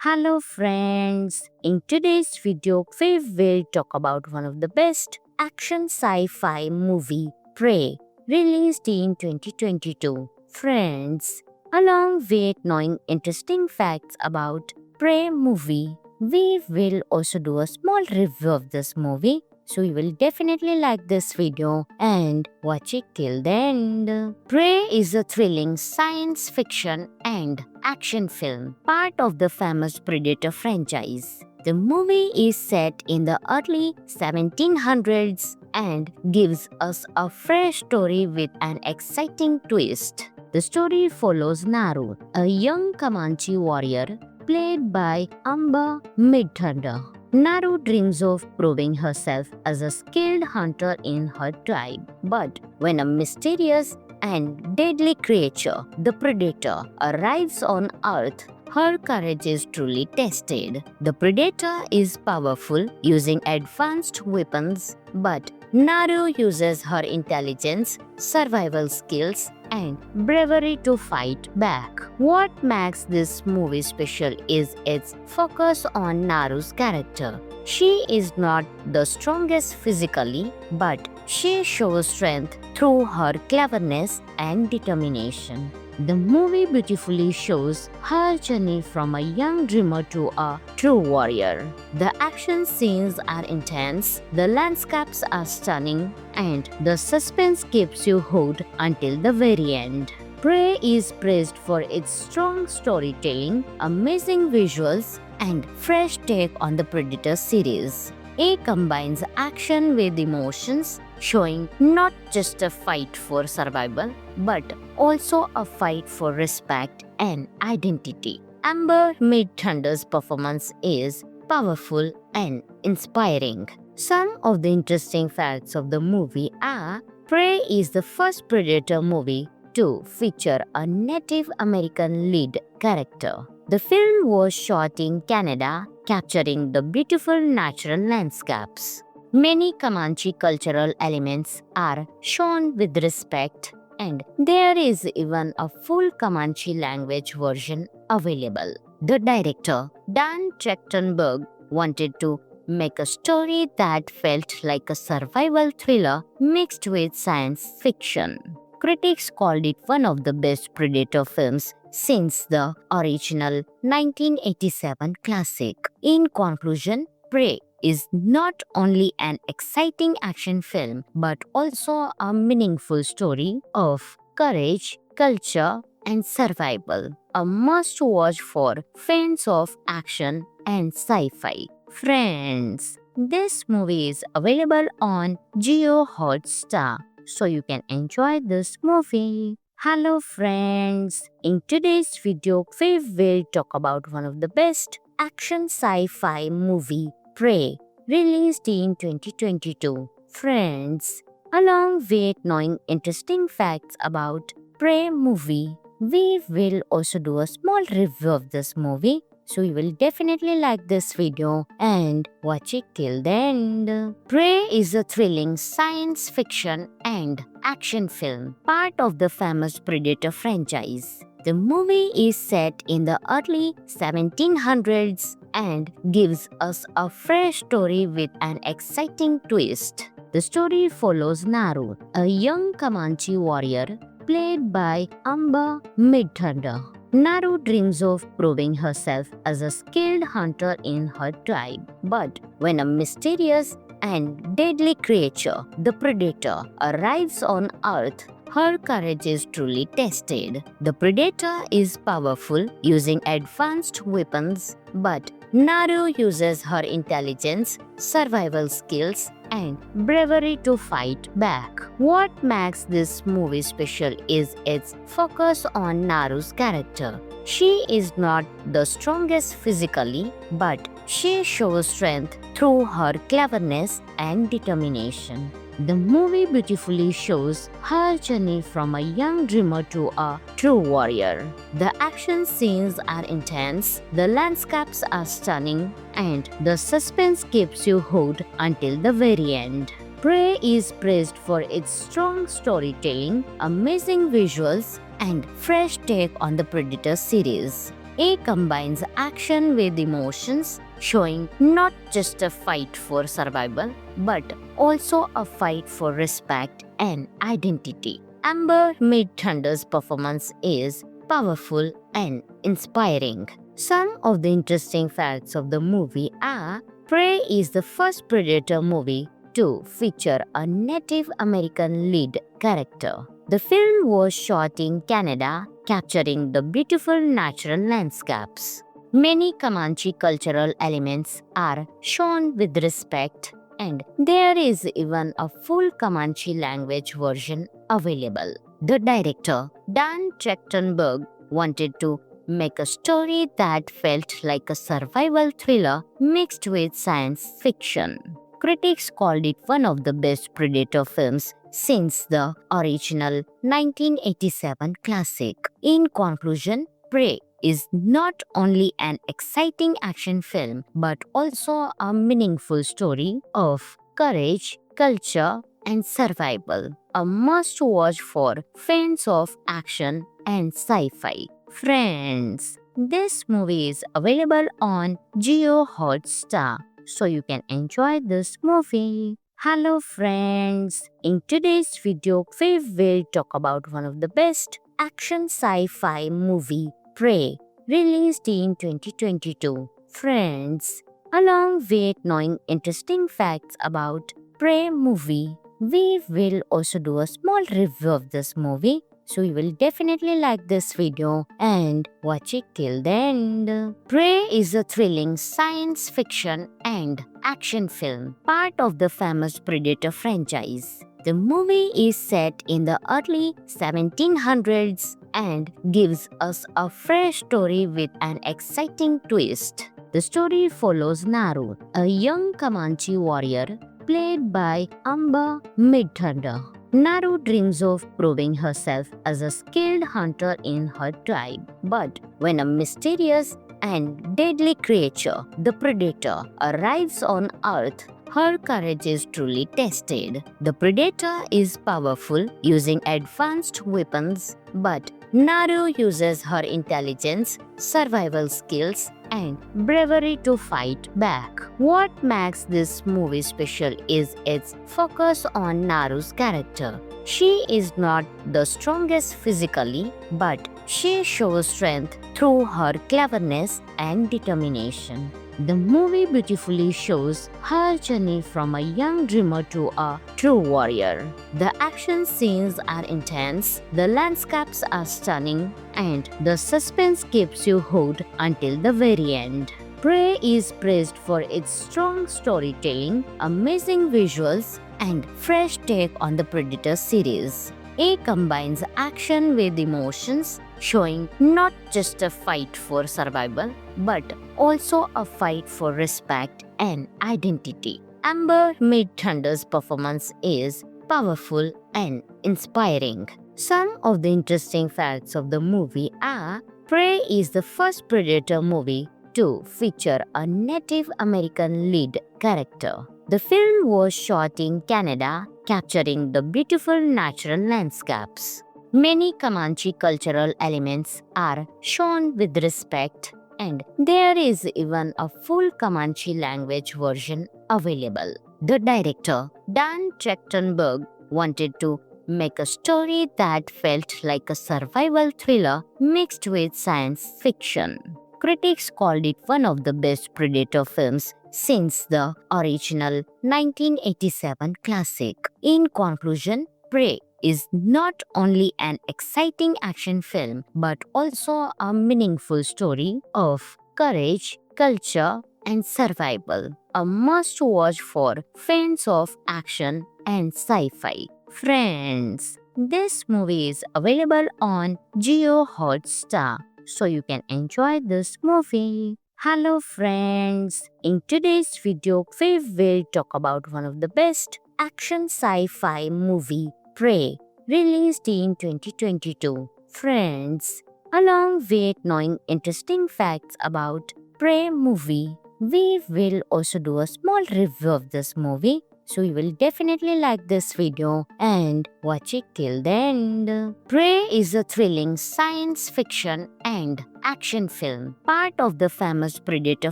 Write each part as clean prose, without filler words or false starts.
Hello friends, in today's video we will talk about one of the best action sci-fi movie, Prey, released in 2022. Friends, along with knowing interesting facts about Prey movie, we will also do a small review of this movie. So you will definitely like this video and watch it till the end. Prey is a thrilling science fiction and action film, part of the famous Predator franchise. The movie is set in the early 1700s and gives us a fresh story with an exciting twist. The story follows Naru, a young Comanche warrior played by Amber Midthunder. Naru dreams of proving herself as a skilled hunter in her tribe. But when a mysterious and deadly creature, the Predator, arrives on Earth, her courage is truly tested. The Predator is powerful, using advanced weapons, but Naru uses her intelligence, survival skills, and bravery to fight back. What makes this movie special is its focus on Naru's character. She is not the strongest physically, but she shows strength through her cleverness and determination. The movie beautifully shows her journey from a young dreamer to a true warrior. The action scenes are intense, the landscapes are stunning, and the suspense keeps you hooked until the very end. Prey is praised for its strong storytelling, amazing visuals, and fresh take on the Predator series. It combines action with emotions, showing not just a fight for survival, but also a fight for respect and identity. Amber Midthunder's performance is powerful and inspiring. Some of the interesting facts of the movie are: Prey is the first Predator movie to feature a Native American lead character. The film was shot in Canada, capturing the beautiful natural landscapes. Many Comanche cultural elements are shown with respect, and there is even a full Comanche language version available. The director, Dan Trachtenberg, wanted to make a story that felt like a survival thriller mixed with science fiction. Critics called it one of the best Predator films since the original 1987 classic. In conclusion, Prey is not only an exciting action film but also a meaningful story of courage, culture, and survival. A must watch for fans of action and sci-fi. Friends, this movie is available on Jio Hotstar, so you can enjoy this movie. Hello friends, in today's video we will talk about one of the best action sci-fi movie, Prey, released in 2022. Friends, along with knowing interesting facts about Prey movie, we will also do a small review of this movie. So you will definitely like this video and watch it till the end. Prey is a thrilling science fiction and action film, part of the famous Predator franchise. The movie is set in the early 1700s and gives us a fresh story with an exciting twist. The story follows Naru, a young Comanche warrior played by Amber Midthunder. Naru dreams of proving herself as a skilled hunter in her tribe. But when a mysterious and deadly creature, the Predator, arrives on Earth, her courage is truly tested. The Predator is powerful, using advanced weapons, but Naru uses her intelligence, survival skills, and bravery to fight back. What makes this movie special is its focus on Naru's character. She is not the strongest physically, but she shows strength through her cleverness and determination. The movie beautifully shows her journey from a young dreamer to a true warrior. The action scenes are intense, the landscapes are stunning, and the suspense keeps you hooked until the very end. Prey is praised for its strong storytelling, amazing visuals, and fresh take on the Predator series. It combines action with emotions, showing not just a fight for survival, but also a fight for respect and identity. Amber Midthunder's performance is powerful and inspiring. Some of the interesting facts of the movie are: Prey is the first Predator movie to feature a Native American lead character. The film was shot in Canada, capturing the beautiful natural landscapes. Many Comanche cultural elements are shown with respect, and there is even a full Comanche language version available. The director, Dan Trachtenberg, wanted to make a story that felt like a survival thriller mixed with science fiction. Critics called it one of the best Predator films since the original 1987 classic. In conclusion, Prey is not only an exciting action film but also a meaningful story of courage, culture, and survival. A must watch for fans of action and sci fi. Friends, this movie is available on Geo Hotstar, so you can enjoy this movie. Hello friends, in today's video we will talk about one of the best action sci-fi movie, Prey, released in 2022. Friends, along with knowing interesting facts about Prey movie, we will also do a small review of this movie. So you will definitely like this video and watch it till the end. Prey is a thrilling science fiction and action film, part of the famous Predator franchise. The movie is set in the early 1700s and gives us a fresh story with an exciting twist. The story follows Naru, a young Comanche warrior played by Amber Midthunder. Naru dreams of proving herself as a skilled hunter in her tribe. But when a mysterious and deadly creature, the Predator, arrives on Earth, her courage is truly tested. The Predator is powerful, using advanced weapons, but Naru uses her intelligence, survival skills, and bravery to fight back. What makes this movie special is its focus on Naru's character. She is not the strongest physically, but she shows strength through her cleverness and determination. The movie beautifully shows her journey from a young dreamer to a true warrior. The action scenes are intense, the landscapes are stunning, and the suspense keeps you hooked until the very end. Prey is praised for its strong storytelling, amazing visuals, and fresh take on the Predator series. It combines action with emotions, showing not just a fight for survival, but also a fight for respect and identity. Amber Midthunder's performance is powerful and inspiring. Some of the interesting facts of the movie are: Prey is the first Predator movie to feature a Native American lead character. The film was shot in Canada, capturing the beautiful natural landscapes. Many Comanche cultural elements are shown with respect, and there is even a full Comanche language version available. The director, Dan Trachtenberg, wanted to make a story that felt like a survival thriller mixed with science fiction. Critics called it one of the best Predator films since the original 1987 classic. In conclusion, Prey is not only an exciting action film but also a meaningful story of courage, culture, and survival. A must watch for fans of action and sci fi. Friends, this movie is available on Geo Hotstar, so you can enjoy this movie. Hello friends, in today's video we will talk about one of the best action sci-fi movie, Prey, released in 2022. Friends, along with knowing interesting facts about Prey movie, we will also do a small review of this movie, so you will definitely like this video and watch it till the end. Prey is a thrilling science fiction and action film, part of the famous Predator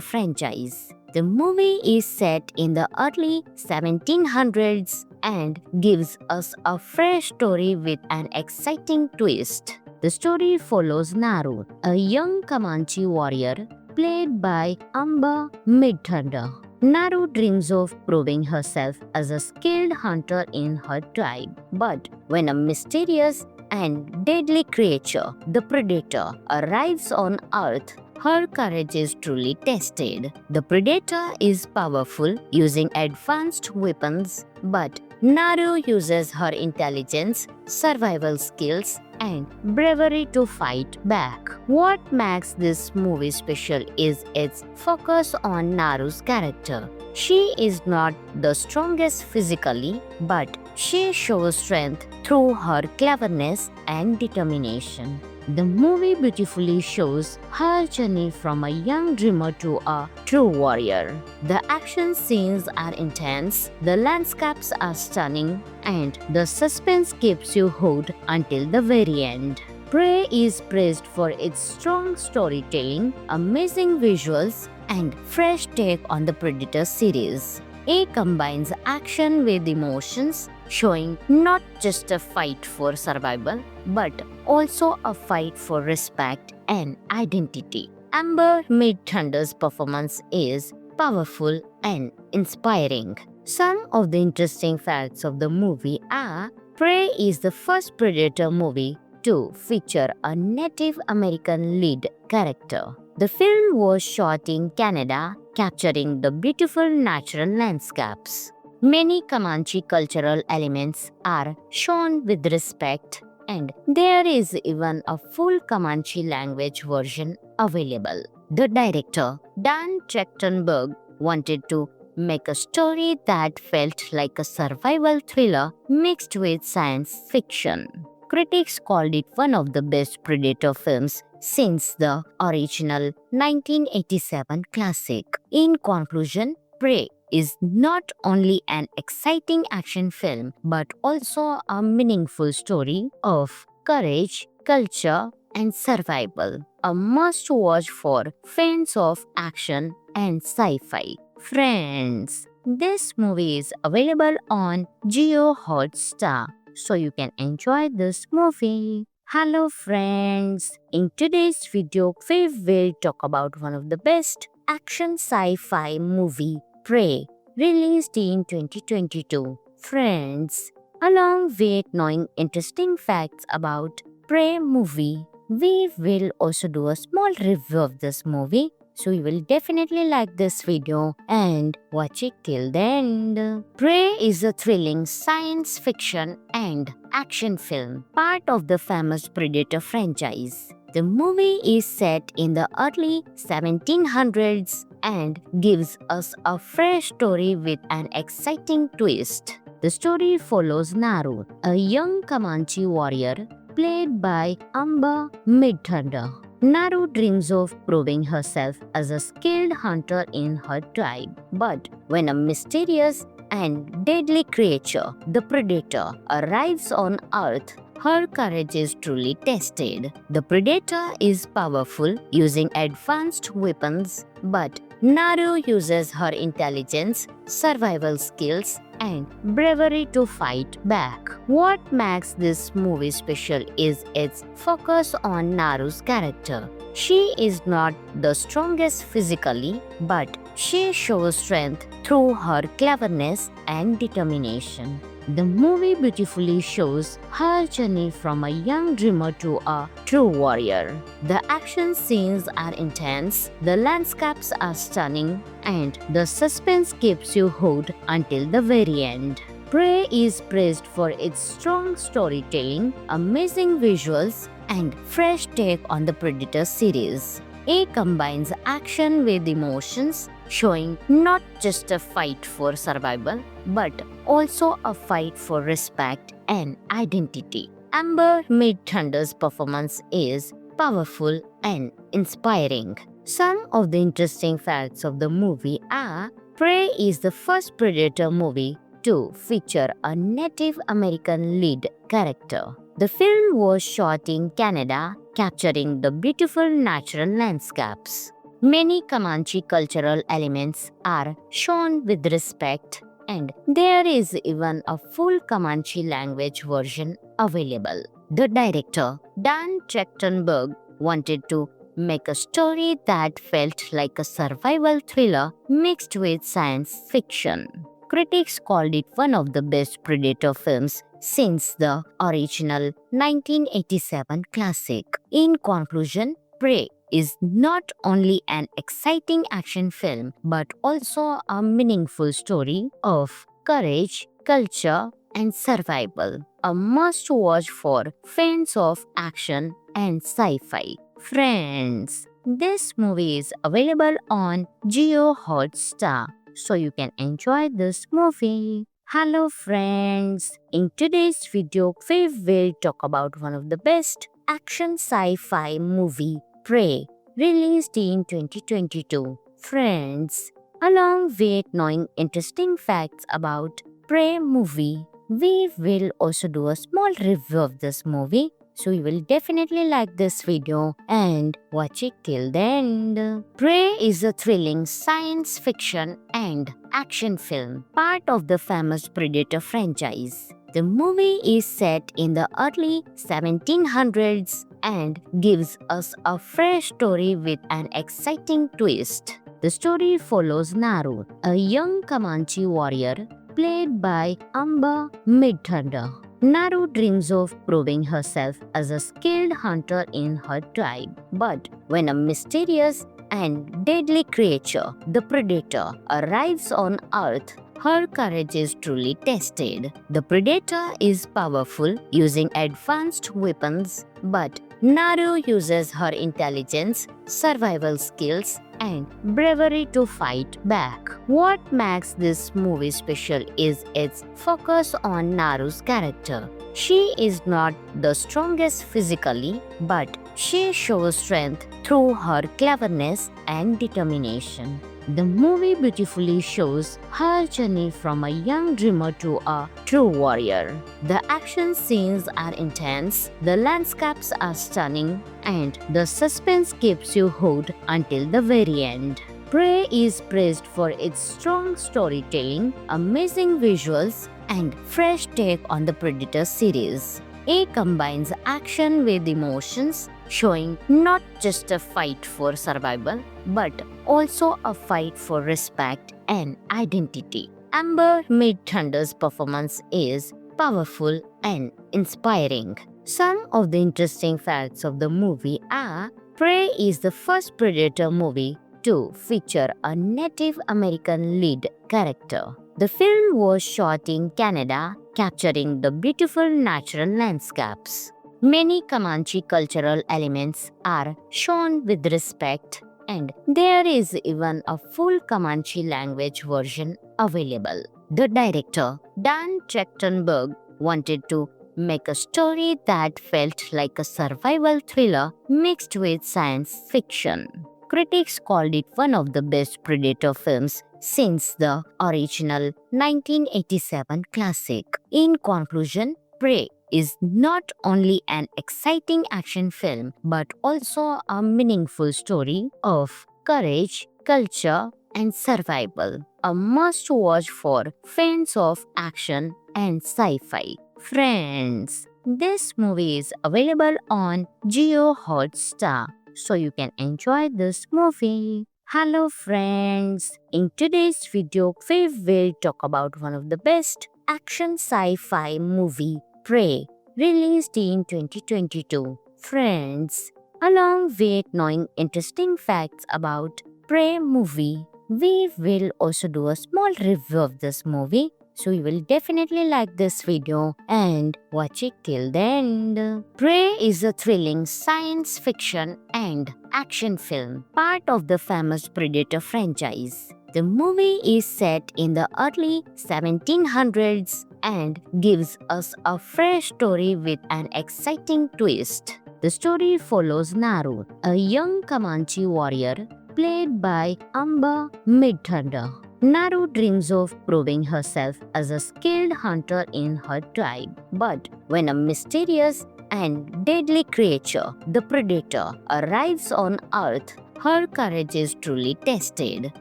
franchise. The movie is set in the early 1700s and gives us a fresh story with an exciting twist. The story follows Naru, a young Comanche warrior played by Amber Midthunder. Naru dreams of proving herself as a skilled hunter in her tribe. But when a mysterious and deadly creature, the Predator, arrives on Earth, her courage is truly tested. The Predator is powerful, using advanced weapons, but Naru uses her intelligence, survival skills, and bravery to fight back. What makes this movie special is its focus on Naru's character. She is not the strongest physically, but she shows strength through her cleverness and determination. The movie beautifully shows her journey from a young dreamer to a true warrior. The action scenes are intense, the landscapes are stunning, and the suspense keeps you hooked until the very end. Prey is praised for its strong storytelling, amazing visuals, and fresh take on the Predator series. It combines action with emotions, showing not just a fight for survival, but also a fight for respect and identity. Amber Midthunder's performance is powerful and inspiring. Some of the interesting facts of the movie are: Prey is the first Predator movie to feature a Native American lead character. The film was shot in Canada, capturing the beautiful natural landscapes. Many Comanche cultural elements are shown with respect, and there is even a full Comanche language version available. The director, Dan Trachtenberg, wanted to make a story that felt like a survival thriller mixed with science fiction. Critics called it one of the best Predator films since the original 1987 classic. In conclusion, Prey is not only an exciting action film but also a meaningful story of courage, culture, and survival. A must watch for fans of action and sci-fi. Friends, this movie is available on Jio Hotstar, so you can enjoy this movie. Hello friends, in today's video we will talk about one of the best action sci-fi movie, Prey, released in 2022. Friends, along with knowing interesting facts about Prey movie, we will also do a small review of this movie. So you will definitely like this video and watch it till the end. Prey is a thrilling science fiction and action film, part of the famous Predator franchise. The movie is set in the early 1700s and gives us a fresh story with an exciting twist. The story follows Naru, a young Comanche warrior played by Amber Midthunder. Naru dreams of proving herself as a skilled hunter in her tribe. But when a mysterious and deadly creature, the Predator, arrives on Earth, her courage is truly tested. The Predator is powerful, using advanced weapons, but Naru uses her intelligence, survival skills, and bravery to fight back. What makes this movie special is its focus on Naru's character. She is not the strongest physically, but she shows strength through her cleverness and determination. The movie beautifully shows her journey from a young dreamer to a true warrior. The action scenes are intense, the landscapes are stunning, and the suspense keeps you hooked until the very end. Prey is praised for its strong storytelling, amazing visuals, and fresh take on the Predator series. It combines action with emotions, showing not just a fight for survival, but also a fight for respect and identity. Amber Midthunder's performance is powerful and inspiring. Some of the interesting facts of the movie are: Prey is the first Predator movie to feature a Native American lead character. The film was shot in Canada, capturing the beautiful natural landscapes. Many Comanche cultural elements are shown with respect, and there is even a full Comanche language version available. The director, Dan Trachtenberg, wanted to make a story that felt like a survival thriller mixed with science fiction. Critics called it one of the best Predator films since the original 1987 classic. In conclusion, Prey is not only an exciting action film but also a meaningful story of courage, culture, and survival. A must watch for fans of action and sci-fi. Friends, this movie is available on Jio Hotstar, so you can enjoy this movie. Hello friends, in today's video we will talk about one of the best action sci-fi movie, Prey, released in 2022. Friends, along with knowing interesting facts about Prey movie, we will also do a small review of this movie. So you will definitely like this video and watch it till the end. Prey is a thrilling science fiction and action film, part of the famous Predator franchise. The movie is set in the early 1700s and gives us a fresh story with an exciting twist. The story follows Naru, a young Comanche warrior played by Amber Midthunder. Naru dreams of proving herself as a skilled hunter in her tribe. But when a mysterious and deadly creature, the Predator, arrives on Earth, her courage is truly tested. The Predator is powerful, using advanced weapons, but Naru uses her intelligence, survival skills, and bravery to fight back. What makes this movie special is its focus on Naru's character. She is not the strongest physically, but she shows strength through her cleverness and determination. The movie beautifully shows her journey from a young dreamer to a true warrior. The action scenes are intense, the landscapes are stunning, and the suspense keeps you hooked until the very end. Prey is praised for its strong storytelling, amazing visuals, and fresh take on the Predator series. It combines action with emotions, showing not just a fight for survival, but also a fight for respect and identity. Amber Midthunder's performance is powerful and inspiring. Some of the interesting facts of the movie are: Prey is the first Predator movie to feature a Native American lead character. The film was shot in Canada, capturing the beautiful natural landscapes. Many Comanche cultural elements are shown with respect, and there is even a full Comanche language version available. The director, Dan Trachtenberg, wanted to make a story that felt like a survival thriller mixed with science fiction. Critics called it one of the best Predator films since the original 1987 classic. In conclusion, Prey is not only an exciting action film but also a meaningful story of courage, culture, and survival. A must watch for fans of action and sci-fi. Friends, this movie is available on Jio Hotstar, so you can enjoy this movie. Hello friends, in today's video we will talk about one of the best action sci-fi movie, Prey, released in 2022. Friends, along with knowing interesting facts about Prey movie, we will also do a small review of this movie. So you will definitely like this video and watch it till the end. Prey is a thrilling science fiction and action film, part of the famous Predator franchise. The movie is set in the early 1700s and gives us a fresh story with an exciting twist. The story follows Naru, a young Comanche warrior played by Amber Midthunder. Naru dreams of proving herself as a skilled hunter in her tribe. But when a mysterious and deadly creature, the Predator, arrives on Earth, her courage is truly tested.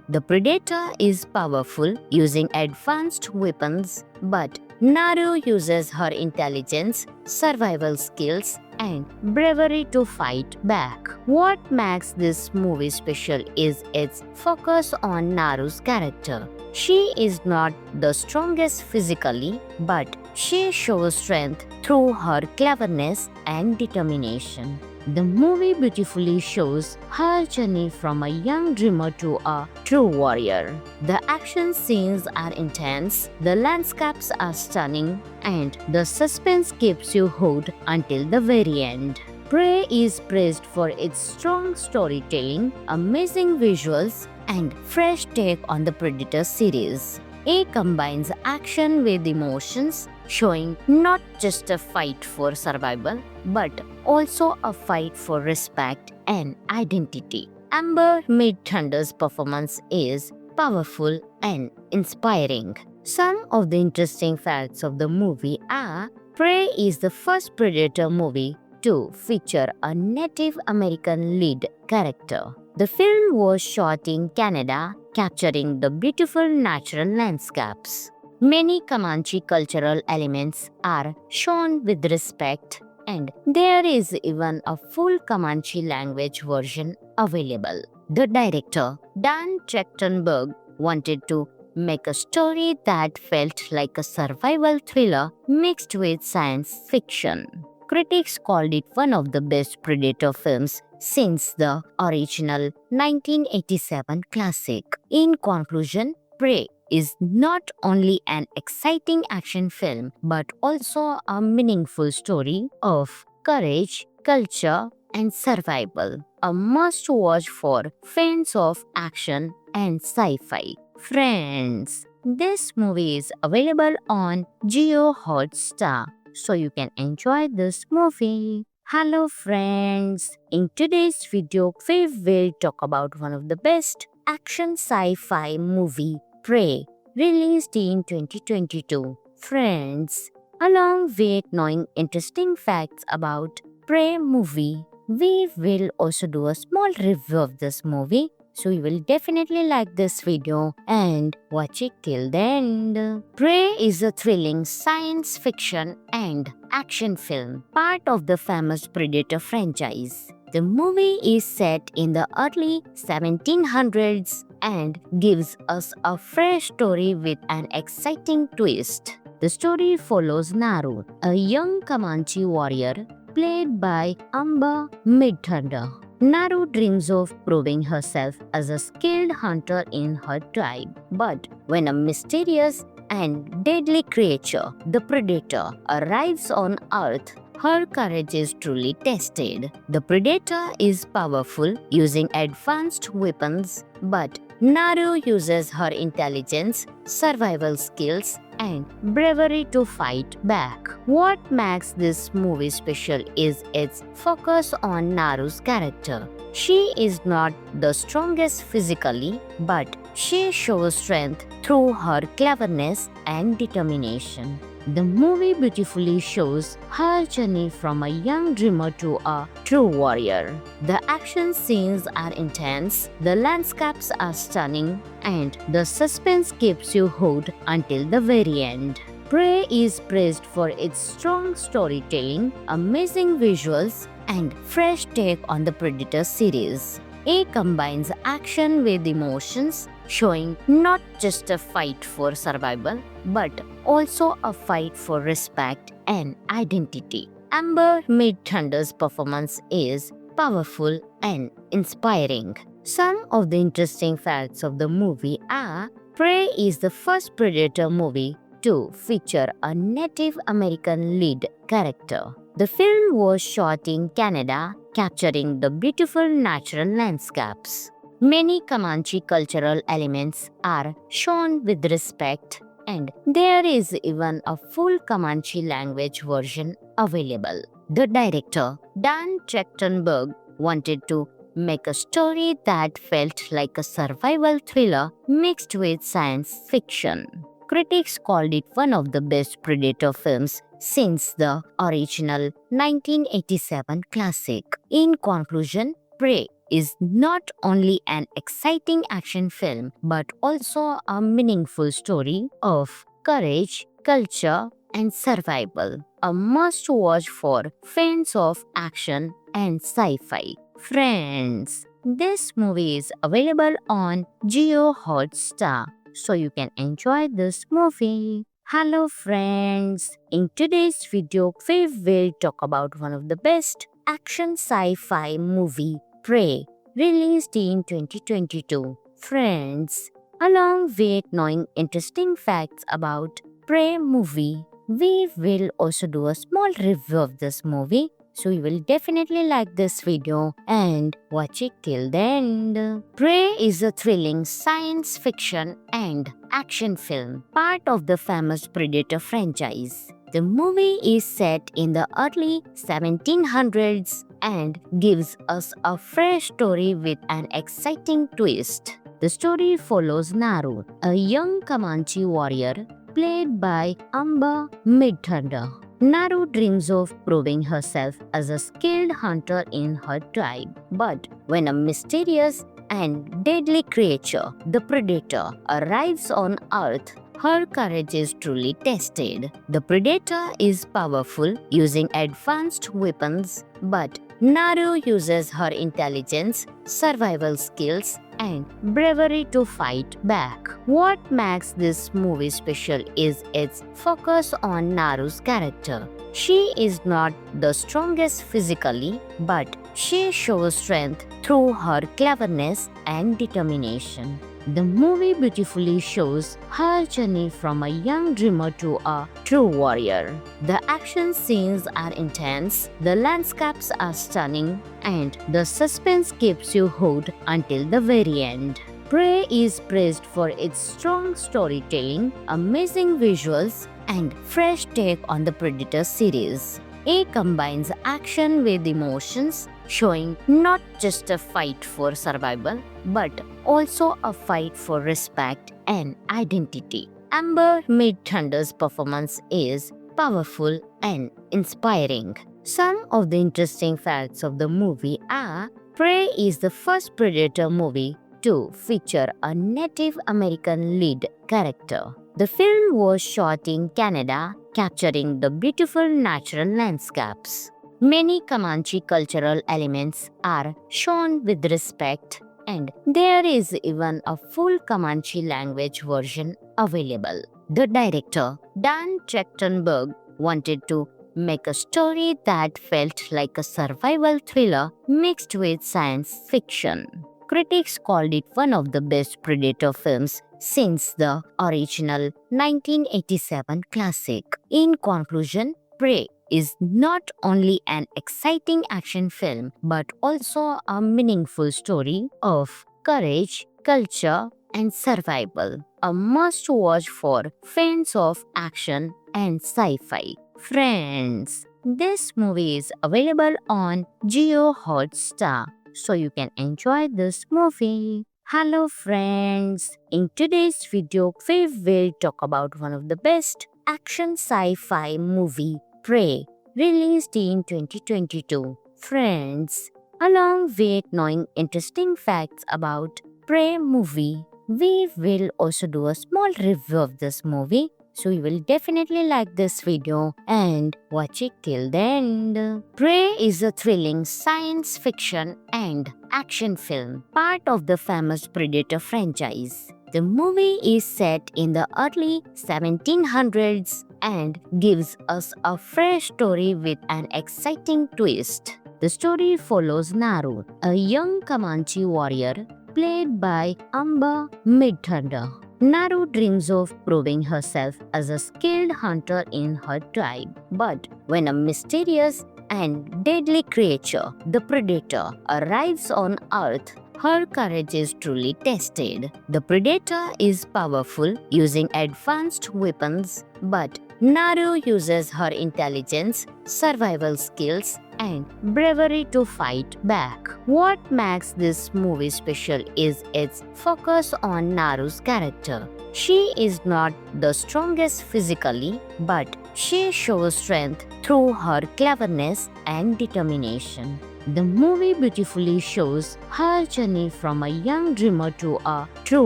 The Predator is powerful, using advanced weapons, but Naru uses her intelligence, survival skills, and bravery to fight back. What makes this movie special is its focus on Naru's character. She is not the strongest physically, but she shows strength through her cleverness and determination. The movie beautifully shows her journey from a young dreamer to a true warrior. The action scenes are intense, the landscapes are stunning, and the suspense keeps you hooked until the very end. Prey is praised for its strong storytelling, amazing visuals, and fresh take on the Predator series. It combines action with emotions, showing not just a fight for survival, but also a fight for respect and identity. Amber Midthunder's performance is powerful and inspiring. Some of the interesting facts of the movie are: Prey is the first Predator movie to feature a Native American lead character. The film was shot in Canada, capturing the beautiful natural landscapes. Many Comanche cultural elements are shown with respect, and there is even a full Comanche language version available. The director, Dan Trachtenberg, wanted to make a story that felt like a survival thriller mixed with science fiction. Critics called it one of the best Predator films since the original 1987 classic. In conclusion, Prey is not only an exciting action film but also a meaningful story of courage, culture, and survival. A must watch for fans of action and sci fi. Friends, this movie is available on Geo Hotstar, so you can enjoy this movie. Hello friends, in today's video we will talk about one of the best action sci-fi movie, Prey, released in 2022. Friends, along with knowing interesting facts about Prey movie, we will also do a small review of this movie. So you will definitely like this video and watch it till the end. Prey is a thrilling science fiction and action film, part of the famous Predator franchise. The movie is set in the early 1700s and gives us a fresh story with an exciting twist. The story follows Naru, a young Comanche warrior played by Amber Midthunder. Naru dreams of proving herself as a skilled hunter in her tribe. But when a mysterious and deadly creature, the Predator, arrives on Earth, her courage is truly tested. The Predator is powerful, using advanced weapons, but Naru uses her intelligence, survival skills, and bravery to fight back. What makes this movie special is its focus on Naru's character. She is not the strongest physically, but she shows strength through her cleverness and determination. The movie beautifully shows her journey from a young dreamer to a true warrior. The action scenes are intense, the landscapes are stunning, and the suspense keeps you hooked until the very end. Prey is praised for its strong storytelling, amazing visuals, and fresh take on the Predator series. It combines action with emotions, showing not just a fight for survival, but also a fight for respect and identity. Amber Midthunder's performance is powerful and inspiring. Some of the interesting facts of the movie are: Prey is the first Predator movie to feature a Native American lead character. The film was shot in Canada, capturing the beautiful natural landscapes. Many Comanche cultural elements are shown with respect, and there is even a full Comanche language version available. The director, Dan Trachtenberg, wanted to make a story that felt like a survival thriller mixed with science fiction. Critics called it one of the best Predator films since the original 1987 classic. In conclusion, Prey is not only an exciting action film but also a meaningful story of courage, culture, and survival. A must watch for fans of action and sci fi. Friends, this movie is available on Geo Hotstar, so you can enjoy this movie. Hello friends, in today's video we will talk about one of the best action sci-fi movie, Prey, released in 2022. Friends, along with knowing interesting facts about Prey movie, we will also do a small review of this movie. So you will definitely like this video and watch it till the end. Prey is a thrilling science fiction and action film, part of the famous Predator franchise. The movie is set in the early 1700s and gives us a fresh story with an exciting twist. The story follows Naru, a young Comanche warrior played by Amber Midthunder. Naru dreams of proving herself as a skilled hunter in her tribe. But when a mysterious and deadly creature, the Predator, arrives on Earth, her courage is truly tested. The Predator is powerful, using advanced weapons, but Naru uses her intelligence, survival skills, and bravery to fight back. What makes this movie special is its focus on Naru's character. She is not the strongest physically, but she shows strength through her cleverness and determination. The movie beautifully shows her journey from a young dreamer to a true warrior. The action scenes are intense, the landscapes are stunning, and the suspense keeps you hooked until the very end. Prey is praised for its strong storytelling, amazing visuals, and fresh take on the Predator series. It combines action with emotions, showing not just a fight for survival, but also a fight for respect and identity. Amber Midthunder's performance is powerful and inspiring. Some of the interesting facts of the movie are: Prey is the first Predator movie to feature a Native American lead character. The film was shot in Canada, capturing the beautiful natural landscapes. Many Comanche cultural elements are shown with respect, and there is even a full Comanche language version available. The director, Dan Trachtenberg, wanted to make a story that felt like a survival thriller mixed with science fiction. Critics called it one of the best Predator films since the original 1987 classic. In conclusion, Prey is not only an exciting action film but also a meaningful story of courage, culture, and survival. A must watch for fans of action and sci fi. Friends, this movie is available on Geo Hotstar, so you can enjoy this movie. Hello friends, in today's video we will talk about one of the best action sci-fi movie, Prey, released in 2022. Friends, along with knowing interesting facts about Prey movie, we will also do a small review of this movie. So you will definitely like this video and watch it till the end. Prey is a thrilling science fiction and action film, part of the famous Predator franchise. The movie is set in the early 1700s and gives us a fresh story with an exciting twist. The story follows Naru, a young Comanche warrior played by Amber Midthunder. Naru dreams of proving herself as a skilled hunter in her tribe. But when a mysterious and deadly creature, the Predator, arrives on Earth, her courage is truly tested. The Predator is powerful, using advanced weapons, but Naru uses her intelligence, survival skills, and bravery to fight back. What makes this movie special is its focus on Naru's character. She is not the strongest physically, but she shows strength through her cleverness and determination. The movie beautifully shows her journey from a young dreamer to a true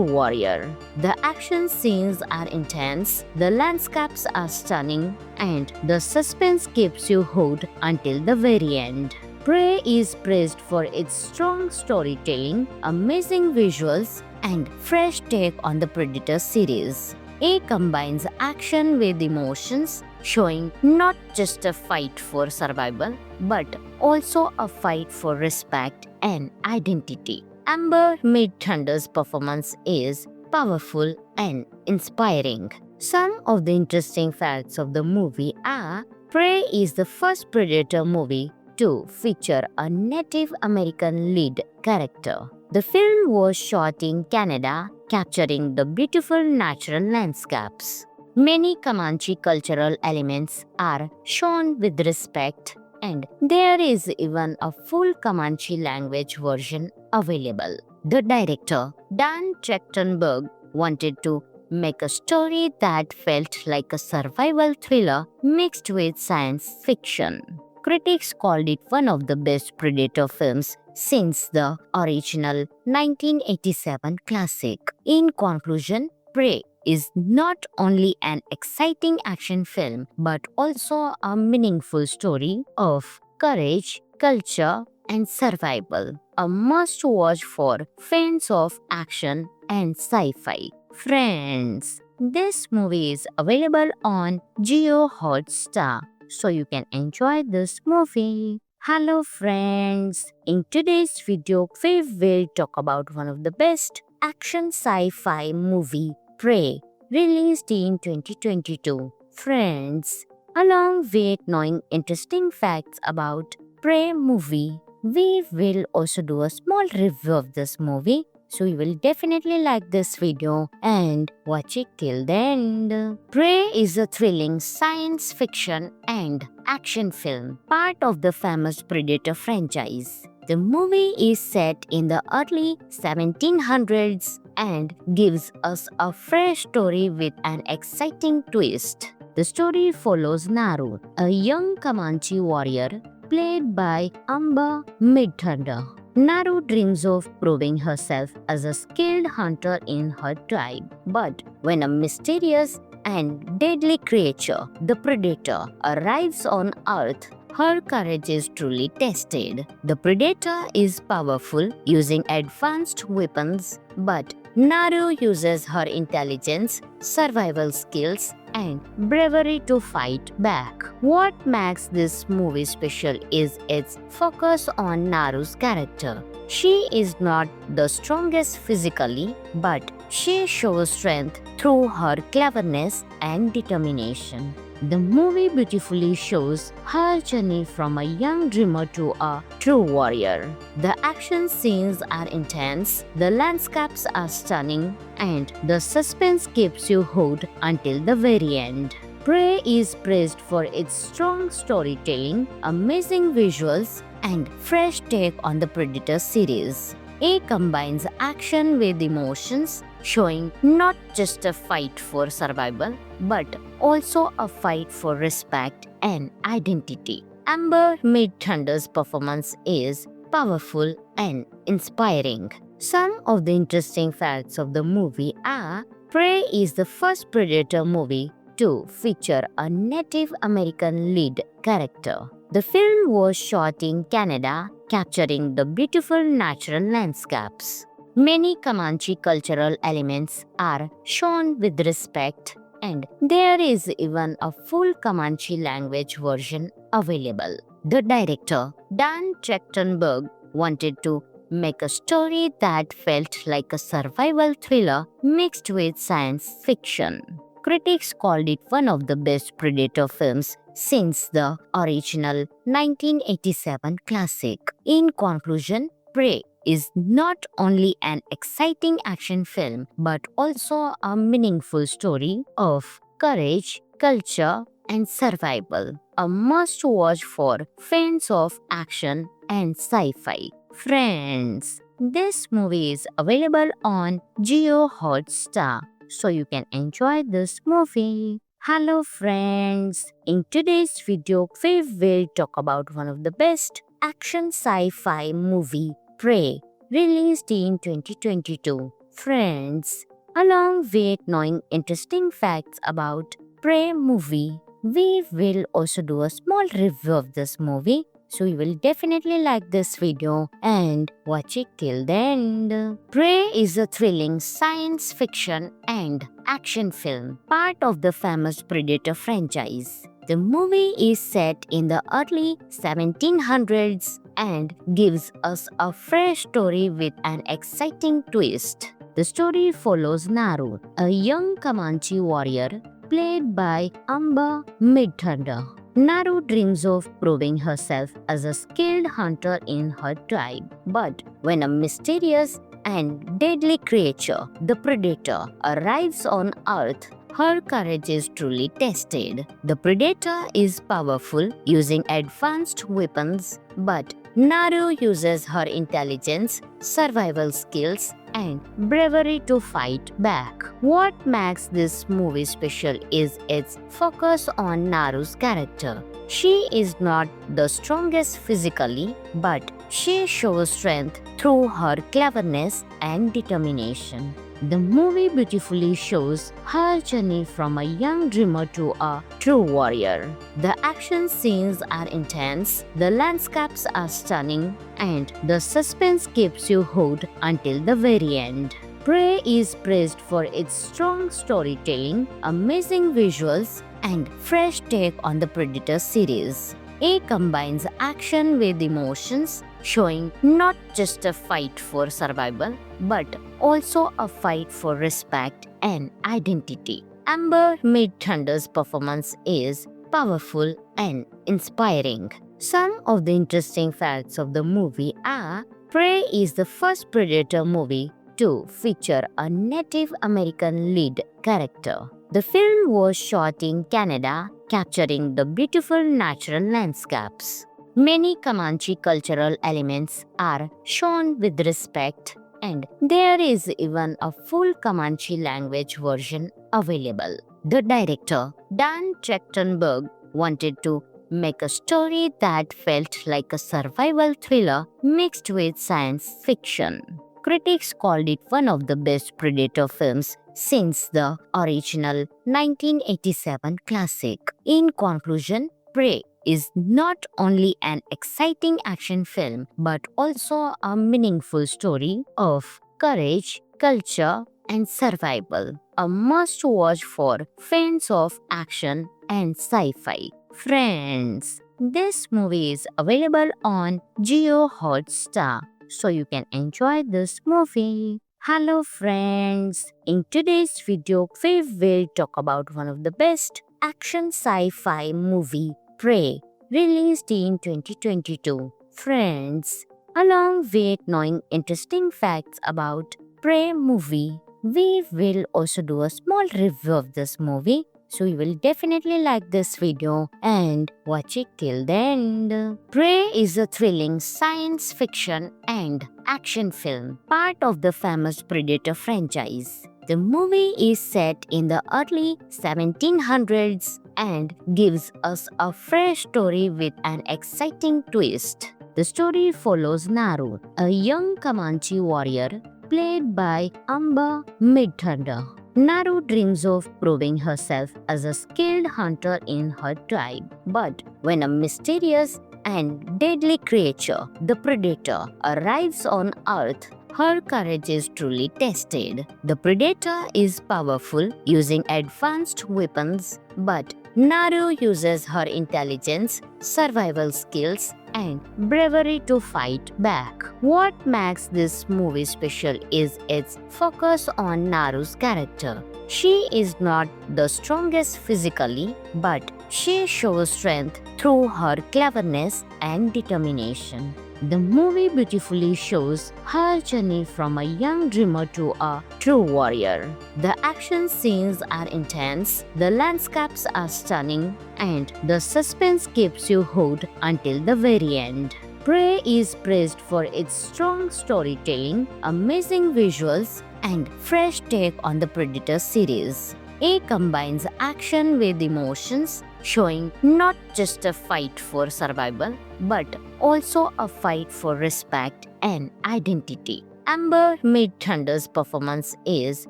warrior. The action scenes are intense, the landscapes are stunning, and the suspense keeps you hooked until the very end. Prey is praised for its strong storytelling, amazing visuals, and fresh take on the Predator series. It combines action with emotions, showing not just a fight for survival, but also a fight for respect and identity. Amber Midthunder's performance is powerful and inspiring. Some of the interesting facts of the movie are: Prey is the first Predator movie to feature a Native American lead character. The film was shot in Canada, capturing the beautiful natural landscapes. Many Comanche cultural elements are shown with respect, and there is even a full Comanche language version available. The director, Dan Trachtenberg, wanted to make a story that felt like a survival thriller mixed with science fiction. Critics called it one of the best Predator films since the original 1987 classic. In conclusion, Prey is not only an exciting action film but also a meaningful story of courage, culture, and survival. A must watch for fans of action and sci-fi. Friends, this movie is available on Jio Hotstar, so you can enjoy this movie. Hello friends, in today's video we will talk about one of the best action sci-fi movie, Prey, released in 2022. Friends, along with knowing interesting facts about Prey movie, we will also do a small review of this movie. So you will definitely like this video and watch it till the end. Prey is a thrilling science fiction and action film, part of the famous Predator franchise. The movie is set in the early 1700s and gives us a fresh story with an exciting twist. The story follows Naru, a young Comanche warrior played by Amber Midthunder. Naru dreams of proving herself as a skilled hunter in her tribe. But when a mysterious and deadly creature, the Predator, arrives on Earth, her courage is truly tested. The Predator is powerful, using advanced weapons, but Naru uses her intelligence, survival skills, and bravery to fight back. What makes this movie special is its focus on Naru's character. She is not the strongest physically, but she shows strength through her cleverness and determination. The movie beautifully shows her journey from a young dreamer to a true warrior. The action scenes are intense, the landscapes are stunning, and the suspense keeps you hooked until the very end. Prey is praised for its strong storytelling, amazing visuals, and fresh take on the Predator series. It combines action with emotions, showing not just a fight for survival, but also a fight for respect and identity. Amber Midthunder's performance is powerful and inspiring. Some of the interesting facts of the movie are: Prey is the first Predator movie to feature a Native American lead character. The film was shot in Canada, capturing the beautiful natural landscapes. Many Comanche cultural elements are shown with respect, and there is even a full Comanche language version available. The director, Dan Trachtenberg, wanted to make a story that felt like a survival thriller mixed with science fiction. Critics called it one of the best Predator films since the original 1987 classic. In conclusion, Prey is not only an exciting action film but also a meaningful story of courage, culture, and survival. a must-watch for fans of action and sci-fi. Friends, this movie is available on Jio Hotstar, so you can enjoy this movie. Hello friends, in today's video we will talk about one of the best action sci-fi movie, Prey, released in 2022. Friends, along with knowing interesting facts about Prey movie, we will also do a small review of this movie. So you will definitely like this video and watch it till the end. Prey is a thrilling science fiction and action film, part of the famous Predator franchise. The movie is set in the early 1700s and gives us a fresh story with an exciting twist. The story follows Naru, a young Comanche warrior played by Amber Midthunder. Naru dreams of proving herself as a skilled hunter in her tribe. But when a mysterious and deadly creature, the Predator, arrives on Earth, her courage is truly tested. The Predator is powerful, using advanced weapons, but Naru uses her intelligence, survival skills, and bravery to fight back. What makes this movie special is its focus on Naru's character. She is not the strongest physically, but she shows strength through her cleverness and determination. The movie beautifully shows her journey from a young dreamer to a true warrior. The action scenes are intense, the landscapes are stunning, and the suspense keeps you hooked until the very end. Prey is praised for its strong storytelling, amazing visuals, and fresh take on the Predator series. It combines action with emotions, showing not just a fight for survival, but also a fight for respect and identity. Amber Midthunder's performance is powerful and inspiring. Some of the interesting facts of the movie are: Prey is the first Predator movie to feature a Native American lead character. The film was shot in Canada, capturing the beautiful natural landscapes. Many Comanche cultural elements are shown with respect, and there is even a full Comanche language version available. The director, Dan Trachtenberg, wanted to make a story that felt like a survival thriller mixed with science fiction. Critics called it one of the best Predator films since the original 1987 classic. In conclusion, Prey is not only an exciting action film but also a meaningful story of courage, culture, and survival. A must-watch for fans of action and sci-fi. Friends, this movie is available on Jio Hotstar, so you can enjoy this movie. Hello friends, in today's video we will talk about one of the best action sci-fi movie, Prey, released in 2022. Friends, along with knowing interesting facts about Prey movie, we will also do a small review of this movie. So you will definitely like this video and watch it till the end. Prey is a thrilling science fiction and action film, part of the famous Predator franchise. The movie is set in the early 1700s and gives us a fresh story with an exciting twist. The story follows Naru, a young Comanche warrior played by Amber Midthunder. Naru dreams of proving herself as a skilled hunter in her tribe. But when a mysterious and deadly creature, the Predator, arrives on Earth, her courage is truly tested. The Predator is powerful, using advanced weapons, but Naru uses her intelligence, survival skills, and bravery to fight back. What makes this movie special is its focus on Naru's character. She is not the strongest physically, but she shows strength through her cleverness and determination. The movie beautifully shows her journey from a young dreamer to a true warrior. The action scenes are intense, the landscapes are stunning, and the suspense keeps you hooked until the very end. Prey is praised for its strong storytelling, amazing visuals, and fresh take on the Predator series. It combines action with emotions, showing not just a fight for survival, but also a fight for respect and identity. Amber Midthunder's performance is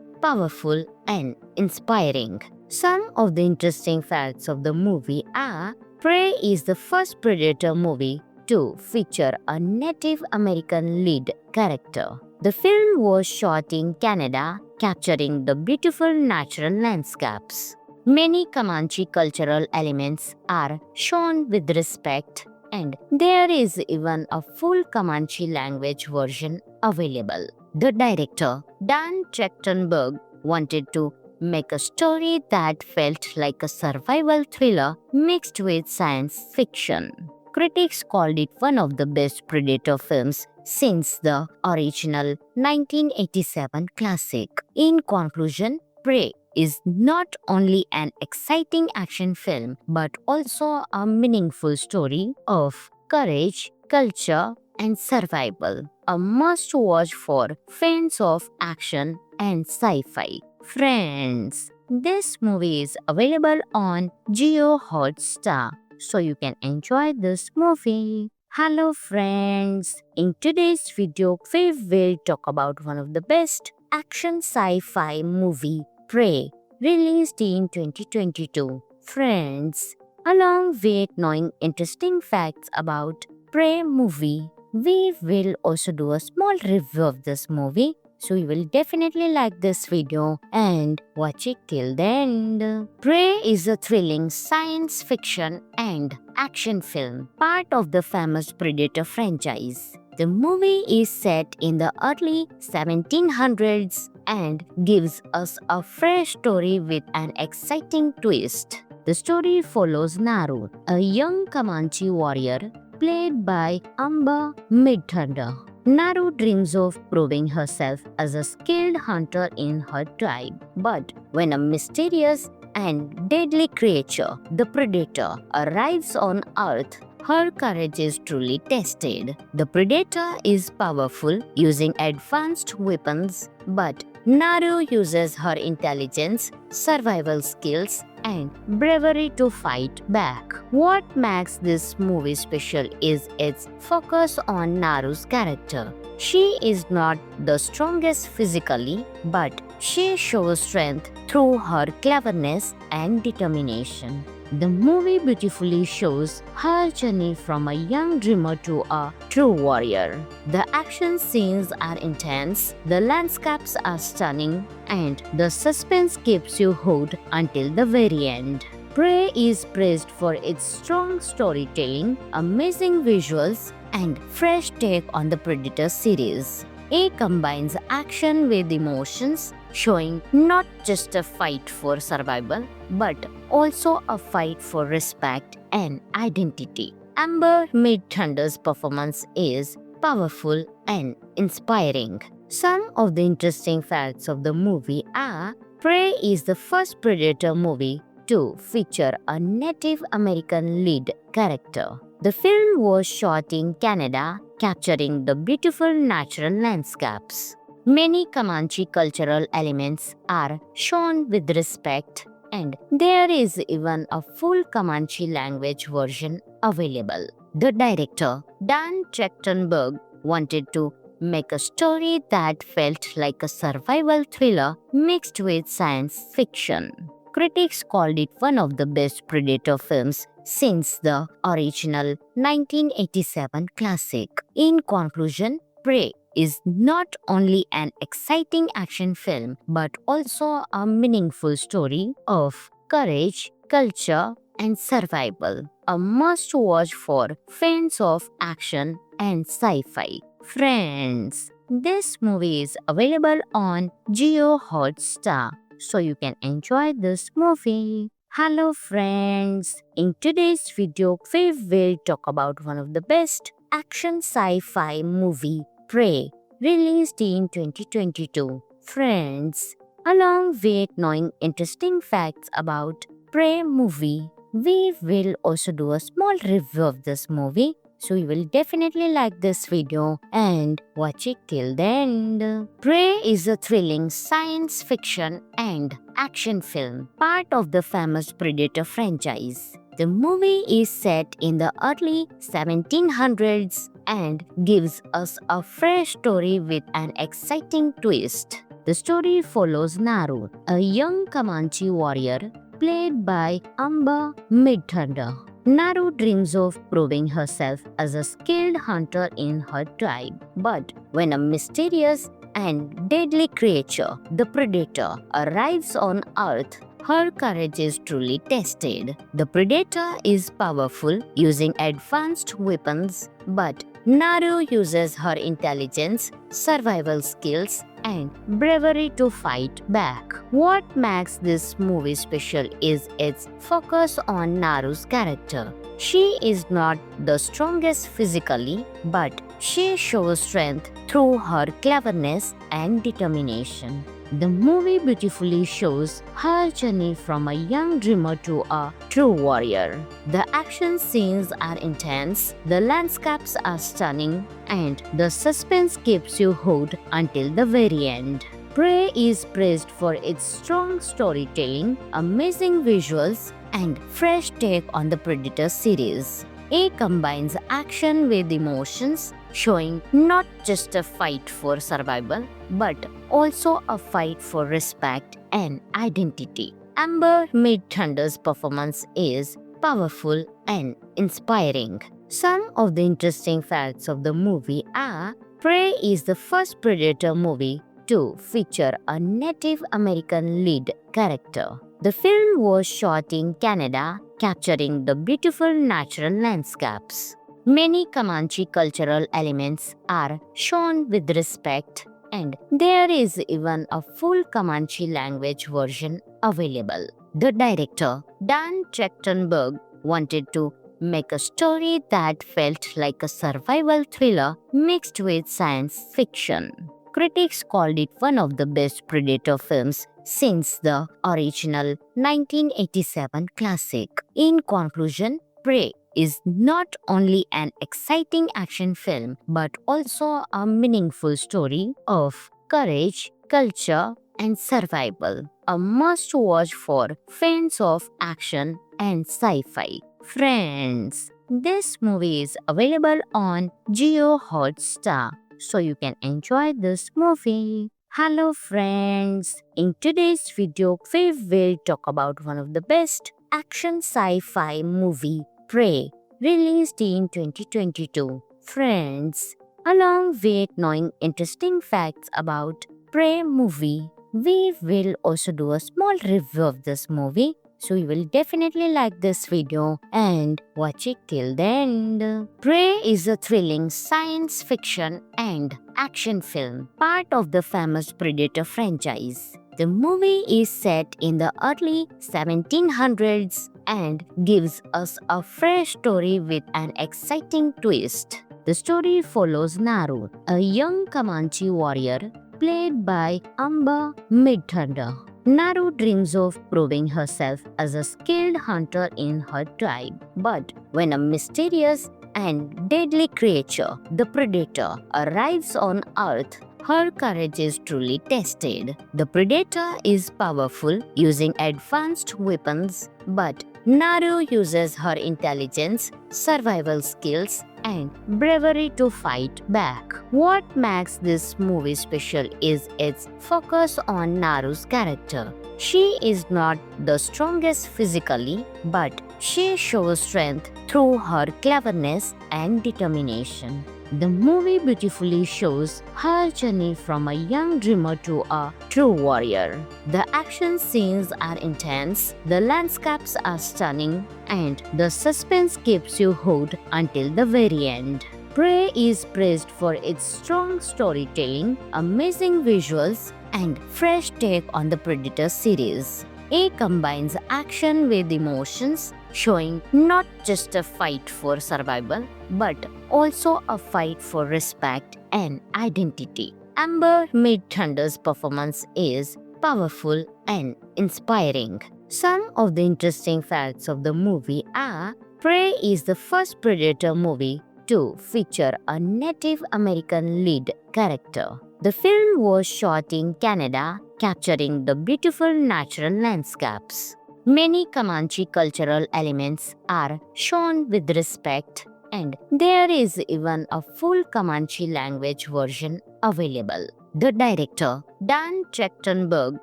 powerful and inspiring. Some of the interesting facts of the movie are: Prey is the first Predator movie to feature a Native American lead character. The film was shot in Canada, capturing the beautiful natural landscapes. Many Comanche cultural elements are shown with respect, and there is even a full Comanche language version available. The director, Dan Trachtenberg, wanted to make a story that felt like a survival thriller mixed with science fiction. Critics called it one of the best Predator films since the original 1987 classic. In conclusion, Prey is not only an exciting action film but also a meaningful story of courage, culture, and survival. A must watch for fans of action and sci-fi. Friends, this movie is available on Jio Hotstar, so you can enjoy this movie. Hello friends, in today's video we will talk about one of the best action sci-fi movie, Prey, released in 2022. Friends, along with knowing interesting facts about Prey movie, we will also do a small review of this movie. So you will definitely like this video and watch it till the end. Prey is a thrilling science fiction and action film, part of the famous Predator franchise. The movie is set in the early 1700s and gives us a fresh story with an exciting twist. The story follows Naru, a young Comanche warrior played by Amber Midthunder. Naru dreams of proving herself as a skilled hunter in her tribe. But when a mysterious and deadly creature, the Predator, arrives on Earth, her courage is truly tested. The Predator is powerful, using advanced weapons, but Naru uses her intelligence, survival skills, and bravery to fight back. What makes this movie special is its focus on Naru's character. She is not the strongest physically, but she shows strength through her cleverness and determination. The movie beautifully shows her journey from a young dreamer to a true warrior. The action scenes are intense, the landscapes are stunning, and the suspense keeps you hooked until the very end. Prey is praised for its strong storytelling, amazing visuals, and fresh take on the Predator series. It combines action with emotions, showing not just a fight for survival, but also a fight for respect and identity. Amber Midthunder's performance is powerful and inspiring. Some of the interesting facts of the movie are: Prey is the first Predator movie to feature a Native American lead character. The film was shot in Canada, capturing the beautiful natural landscapes. Many Comanche cultural elements are shown with respect, and there is even a full Comanche language version available. The director, Dan Trachtenberg, wanted to make a story that felt like a survival thriller mixed with science fiction. Critics called it one of the best Predator films since the original 1987 classic. In conclusion, Prey is not only an exciting action film but also a meaningful story of courage, culture, and survival. A must watch for fans of action and sci-fi. Friends, this movie is available on Jio Hotstar, so you can enjoy this movie. Hello friends, in today's video we will talk about one of the best action sci-fi movie Prey, released in 2022. Friends, along with knowing interesting facts about Prey movie, we will also do a small review of this movie. So you will definitely like this video and watch it till the end. Prey is a thrilling science fiction and action film, part of the famous Predator franchise. The movie is set in the early 1700s and gives us a fresh story with an exciting twist. The story follows Naru, a young Comanche warrior played by Amber Midthunder. Naru dreams of proving herself as a skilled hunter in her tribe. But when a mysterious and deadly creature, the Predator, arrives on Earth, her courage is truly tested. The Predator is powerful, using advanced weapons, but Naru uses her intelligence, survival skills, and bravery to fight back. What makes this movie special is its focus on Naru's character. She is not the strongest physically, but she shows strength through her cleverness and determination. The movie beautifully shows her journey from a young dreamer to a true warrior. The action scenes are intense, the landscapes are stunning, and the suspense keeps you hooked until the very end. Prey is praised for its strong storytelling, amazing visuals, and fresh take on the Predator series. It combines action with emotions, showing not just a fight for survival, but also a fight for respect and identity. Amber Midthunder's performance is powerful and inspiring. Some of the interesting facts of the movie are: Prey is the first Predator movie to feature a Native American lead character. The film was shot in Canada, capturing the beautiful natural landscapes. Many Comanche cultural elements are shown with respect, and there is even a full Comanche language version available. The director, Dan Trachtenberg, wanted to make a story that felt like a survival thriller mixed with science fiction. Critics called it one of the best Predator films since the original 1987 classic. In conclusion, Prey is not only an exciting action film but also a meaningful story of courage, culture, and survival. A must-watch for fans of action and sci-fi. Friends, this movie is available on Jio Hotstar, so you can enjoy this movie. Hello friends, in today's video we will talk about one of the best action sci-fi movie, Prey, released in 2022. Friends, along with knowing interesting facts about Prey movie, we will also do a small review of this movie. So you will definitely like this video and watch it till the end. Prey is a thrilling science fiction and action film, part of the famous Predator franchise. The movie is set in the early 1700s and gives us a fresh story with an exciting twist. The story follows Naru, a young Comanche warrior played by Amber Midthunder. Naru dreams of proving herself as a skilled hunter in her tribe. But when a mysterious and deadly creature, the Predator, arrives on Earth, her courage is truly tested. The Predator is powerful, using advanced weapons, but Naru uses her intelligence, survival skills, and bravery to fight back. What makes this movie special is its focus on Naru's character. She is not the strongest physically, but she shows strength through her cleverness and determination. The movie beautifully shows her journey from a young dreamer to a true warrior. The action scenes are intense, the landscapes are stunning, and the suspense keeps you hooked until the very end. Prey is praised for its strong storytelling, amazing visuals, and fresh take on the Predator series. It combines action with emotions, showing not just a fight for survival, but also a fight for respect and identity. Amber Midthunder's performance is powerful and inspiring. Some of the interesting facts of the movie are: Prey is the first Predator movie to feature a Native American lead character. The film was shot in Canada, capturing the beautiful natural landscapes. Many Comanche cultural elements are shown with respect, and there is even a full Comanche language version available. The director, Dan Trachtenberg,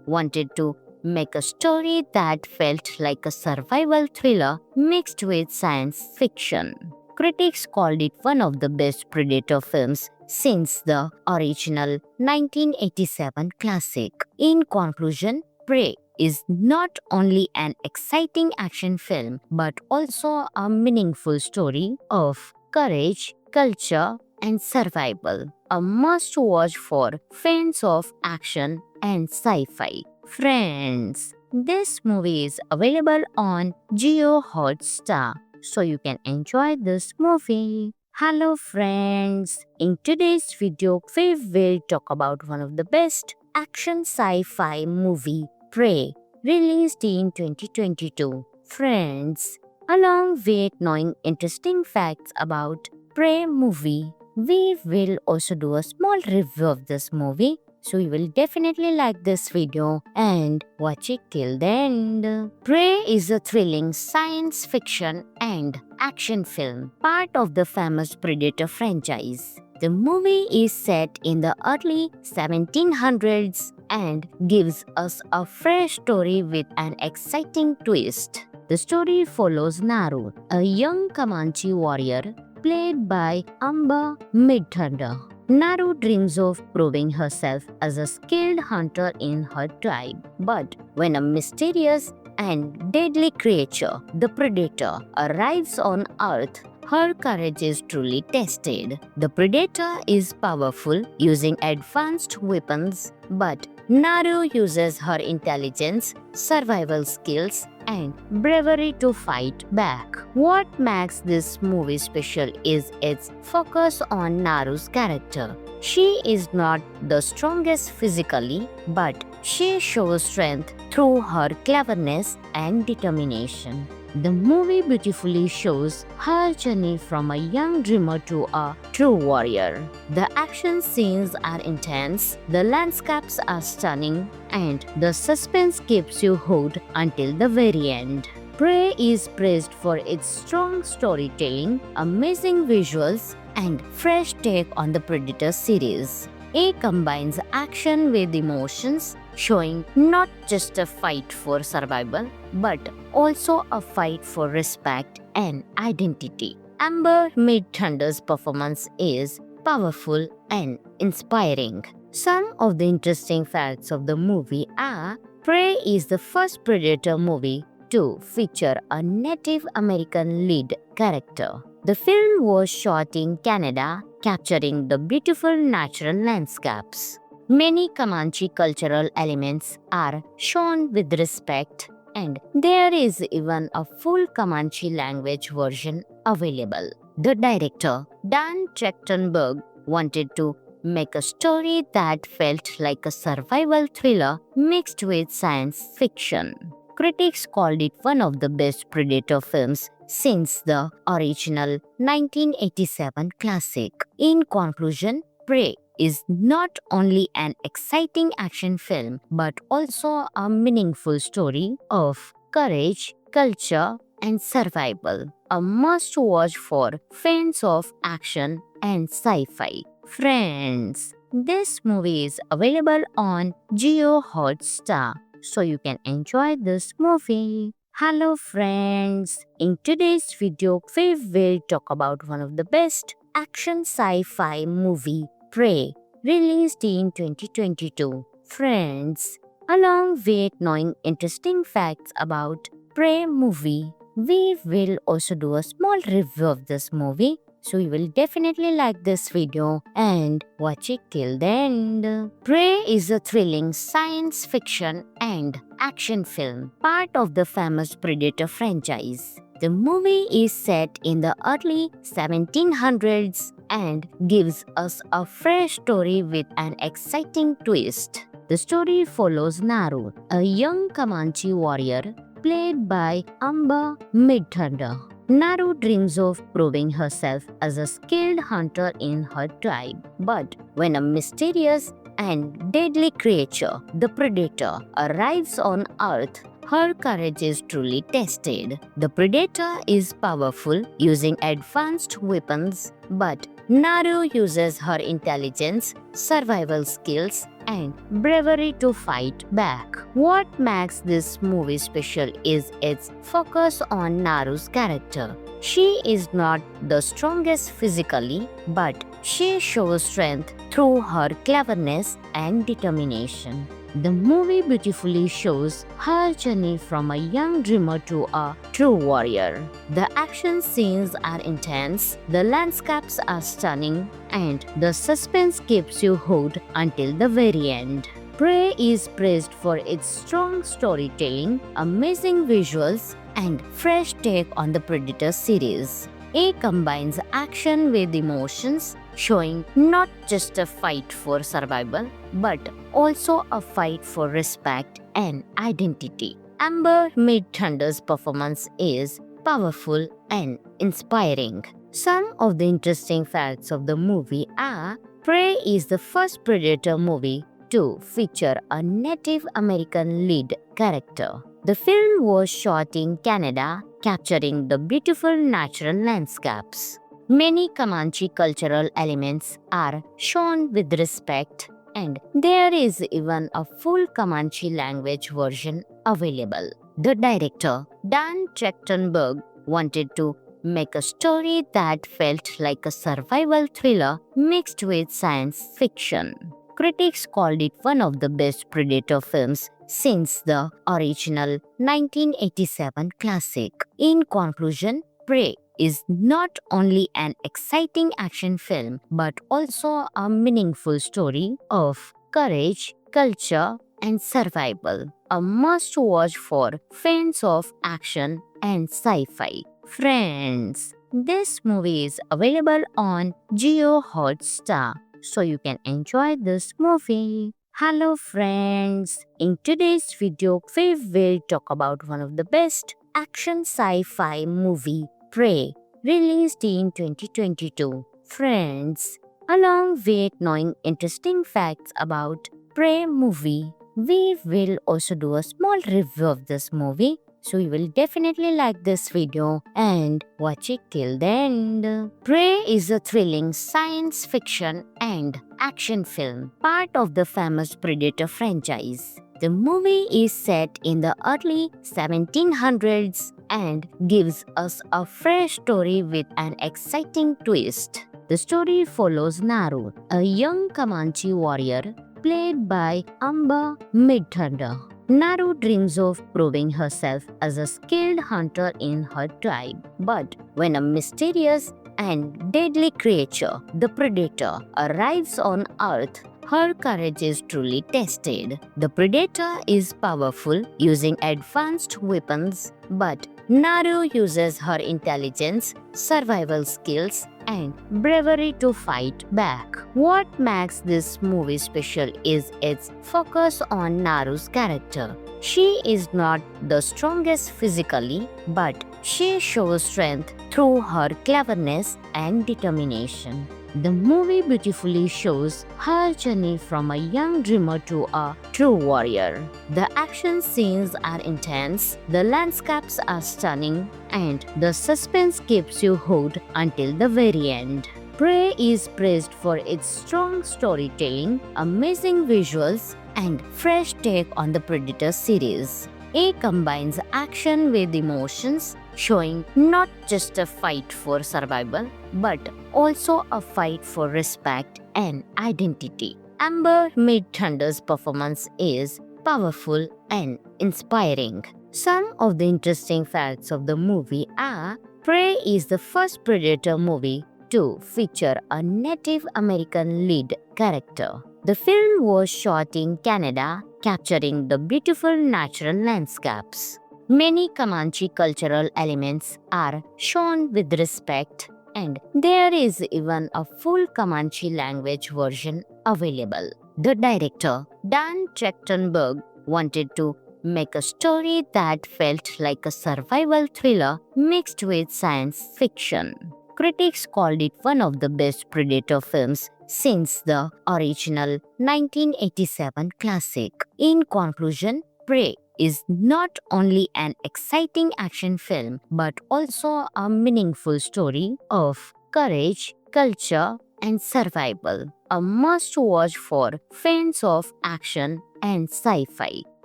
wanted to make a story that felt like a survival thriller mixed with science fiction. Critics called it one of the best Predator films since the original 1987 classic. In conclusion, Prey is not only an exciting action film but also a meaningful story of courage, culture, and survival. A must watch for fans of action and sci-fi. Friends, this movie is available on Jio Hotstar, so you can enjoy this movie. Hello friends, in today's video we will talk about one of the best action sci-fi movie, Prey, released in 2022. Friends, along with knowing interesting facts about Prey movie, we will also do a small review of this movie. So you will definitely like this video and watch it till the end. Prey is a thrilling science fiction and action film, part of the famous Predator franchise. The movie is set in the early 1700s and gives us a fresh story with an exciting twist. The story follows Naru, a young Comanche warrior played by Amber Midthunder. Naru dreams of proving herself as a skilled hunter in her tribe. But when a mysterious and deadly creature, the Predator, arrives on Earth, her courage is truly tested. The Predator is powerful, using advanced weapons, but Naru uses her intelligence, survival skills, and bravery to fight back. What makes this movie special is its focus on Naru's character. She is not the strongest physically, but she shows strength through her cleverness and determination. The movie beautifully shows her journey from a young dreamer to a true warrior. The action scenes are intense, the landscapes are stunning, and the suspense keeps you hooked until the very end. Prey is praised for its strong storytelling, amazing visuals, and fresh take on the Predator series. It combines action with emotions, showing not just a fight for survival, but also a fight for respect and identity. Amber Midthunder's performance is powerful and inspiring. Some of the interesting facts of the movie are: Prey is the first Predator movie to feature a Native American lead character. The film was shot in Canada, capturing the beautiful natural landscapes. Many Comanche cultural elements are shown with respect, and there is even a full Comanche language version available. The director, Dan Trachtenberg, wanted to make a story that felt like a survival thriller mixed with science fiction. Critics called it one of the best Predator films since the original 1987 classic. In conclusion, Prey is not only an exciting action film but also a meaningful story of courage, culture, and survival. A must watch for fans of action and sci-fi. Friends, this movie is available on Jio Hotstar, so you can enjoy this movie. Hello friends, in today's video we will talk about one of the best action sci-fi movie, Prey, released in 2022. Friends, along with knowing interesting facts about Prey movie, we will also do a small review of this movie. So you will definitely like this video and watch it till the end. Prey is a thrilling science fiction and action film, part of the famous Predator franchise. The movie is set in the early 1700s and gives us a fresh story with an exciting twist. The story follows Naru, a young Comanche warrior played by Amba Midthunder. Naru dreams of proving herself as a skilled hunter in her tribe. But when a mysterious and deadly creature, the Predator, arrives on Earth, her courage is truly tested. The Predator is powerful, using advanced weapons, but Naru uses her intelligence, survival skills, and bravery to fight back. What makes this movie special is its focus on Naru's character. She is not the strongest physically, but she shows strength through her cleverness and determination. The movie beautifully shows her journey from a young dreamer to a true warrior. The action scenes are intense, the landscapes are stunning, and the suspense keeps you hooked until the very end. Prey is praised for its strong storytelling, amazing visuals, and fresh take on the Predator series. It combines action with emotions, showing not just a fight for survival, but also a fight for respect and identity. Amber Midthunder's performance is powerful and inspiring. Some of the interesting facts of the movie are: Prey is the first Predator movie to feature a Native American lead character. The film was shot in Canada, capturing the beautiful natural landscapes. Many Comanche cultural elements are shown with respect, and there is even a full Comanche language version available. The director, Dan Trachtenberg, wanted to make a story that felt like a survival thriller mixed with science fiction. Critics called it one of the best Predator films since the original 1987 classic. In conclusion, Prey is not only an exciting action film but also a meaningful story of courage, culture, and survival. A must watch for fans of action and sci-fi. Friends, this movie is available on Jio Hotstar, so you can enjoy this movie. Hello friends, in today's video we will talk about one of the best action sci-fi movie, Prey, released in 2022. Friends, along with knowing interesting facts about Prey movie, we will also do a small review of this movie. So you will definitely like this video and watch it till the end. Prey is a thrilling science fiction and action film, part of the famous Predator franchise. The movie is set in the early 1700s and gives us a fresh story with an exciting twist. The story follows Naru, a young Comanche warrior played by Amba Midthunder. Naru dreams of proving herself as a skilled hunter in her tribe. But when a mysterious and deadly creature, the Predator, arrives on Earth, her courage is truly tested. The Predator is powerful, using advanced weapons, but Naru uses her intelligence, survival skills, and bravery to fight back. What makes this movie special is its focus on Naru's character. She is not the strongest physically, but she shows strength through her cleverness and determination. The movie beautifully shows her journey from a young dreamer to a true warrior. The action scenes are intense, the landscapes are stunning, and the suspense keeps you hooked until the very end. Prey is praised for its strong storytelling, amazing visuals, and fresh take on the Predator series. It combines action with emotions, showing not just a fight for survival, but also a fight for respect and identity. Amber Midthunder's performance is powerful and inspiring. Some of the interesting facts of the movie are: Prey is the first Predator movie to feature a Native American lead character. The film was shot in Canada, capturing the beautiful natural landscapes. Many Comanche cultural elements are shown with respect, and there is even a full Comanche language version available. The director, Dan Trachtenberg, wanted to make a story that felt like a survival thriller mixed with science fiction. Critics called it one of the best Predator films since the original 1987 classic. In conclusion, Prey is not only an exciting action film but also a meaningful story of courage, culture, and survival. A must watch for fans of action and sci fi.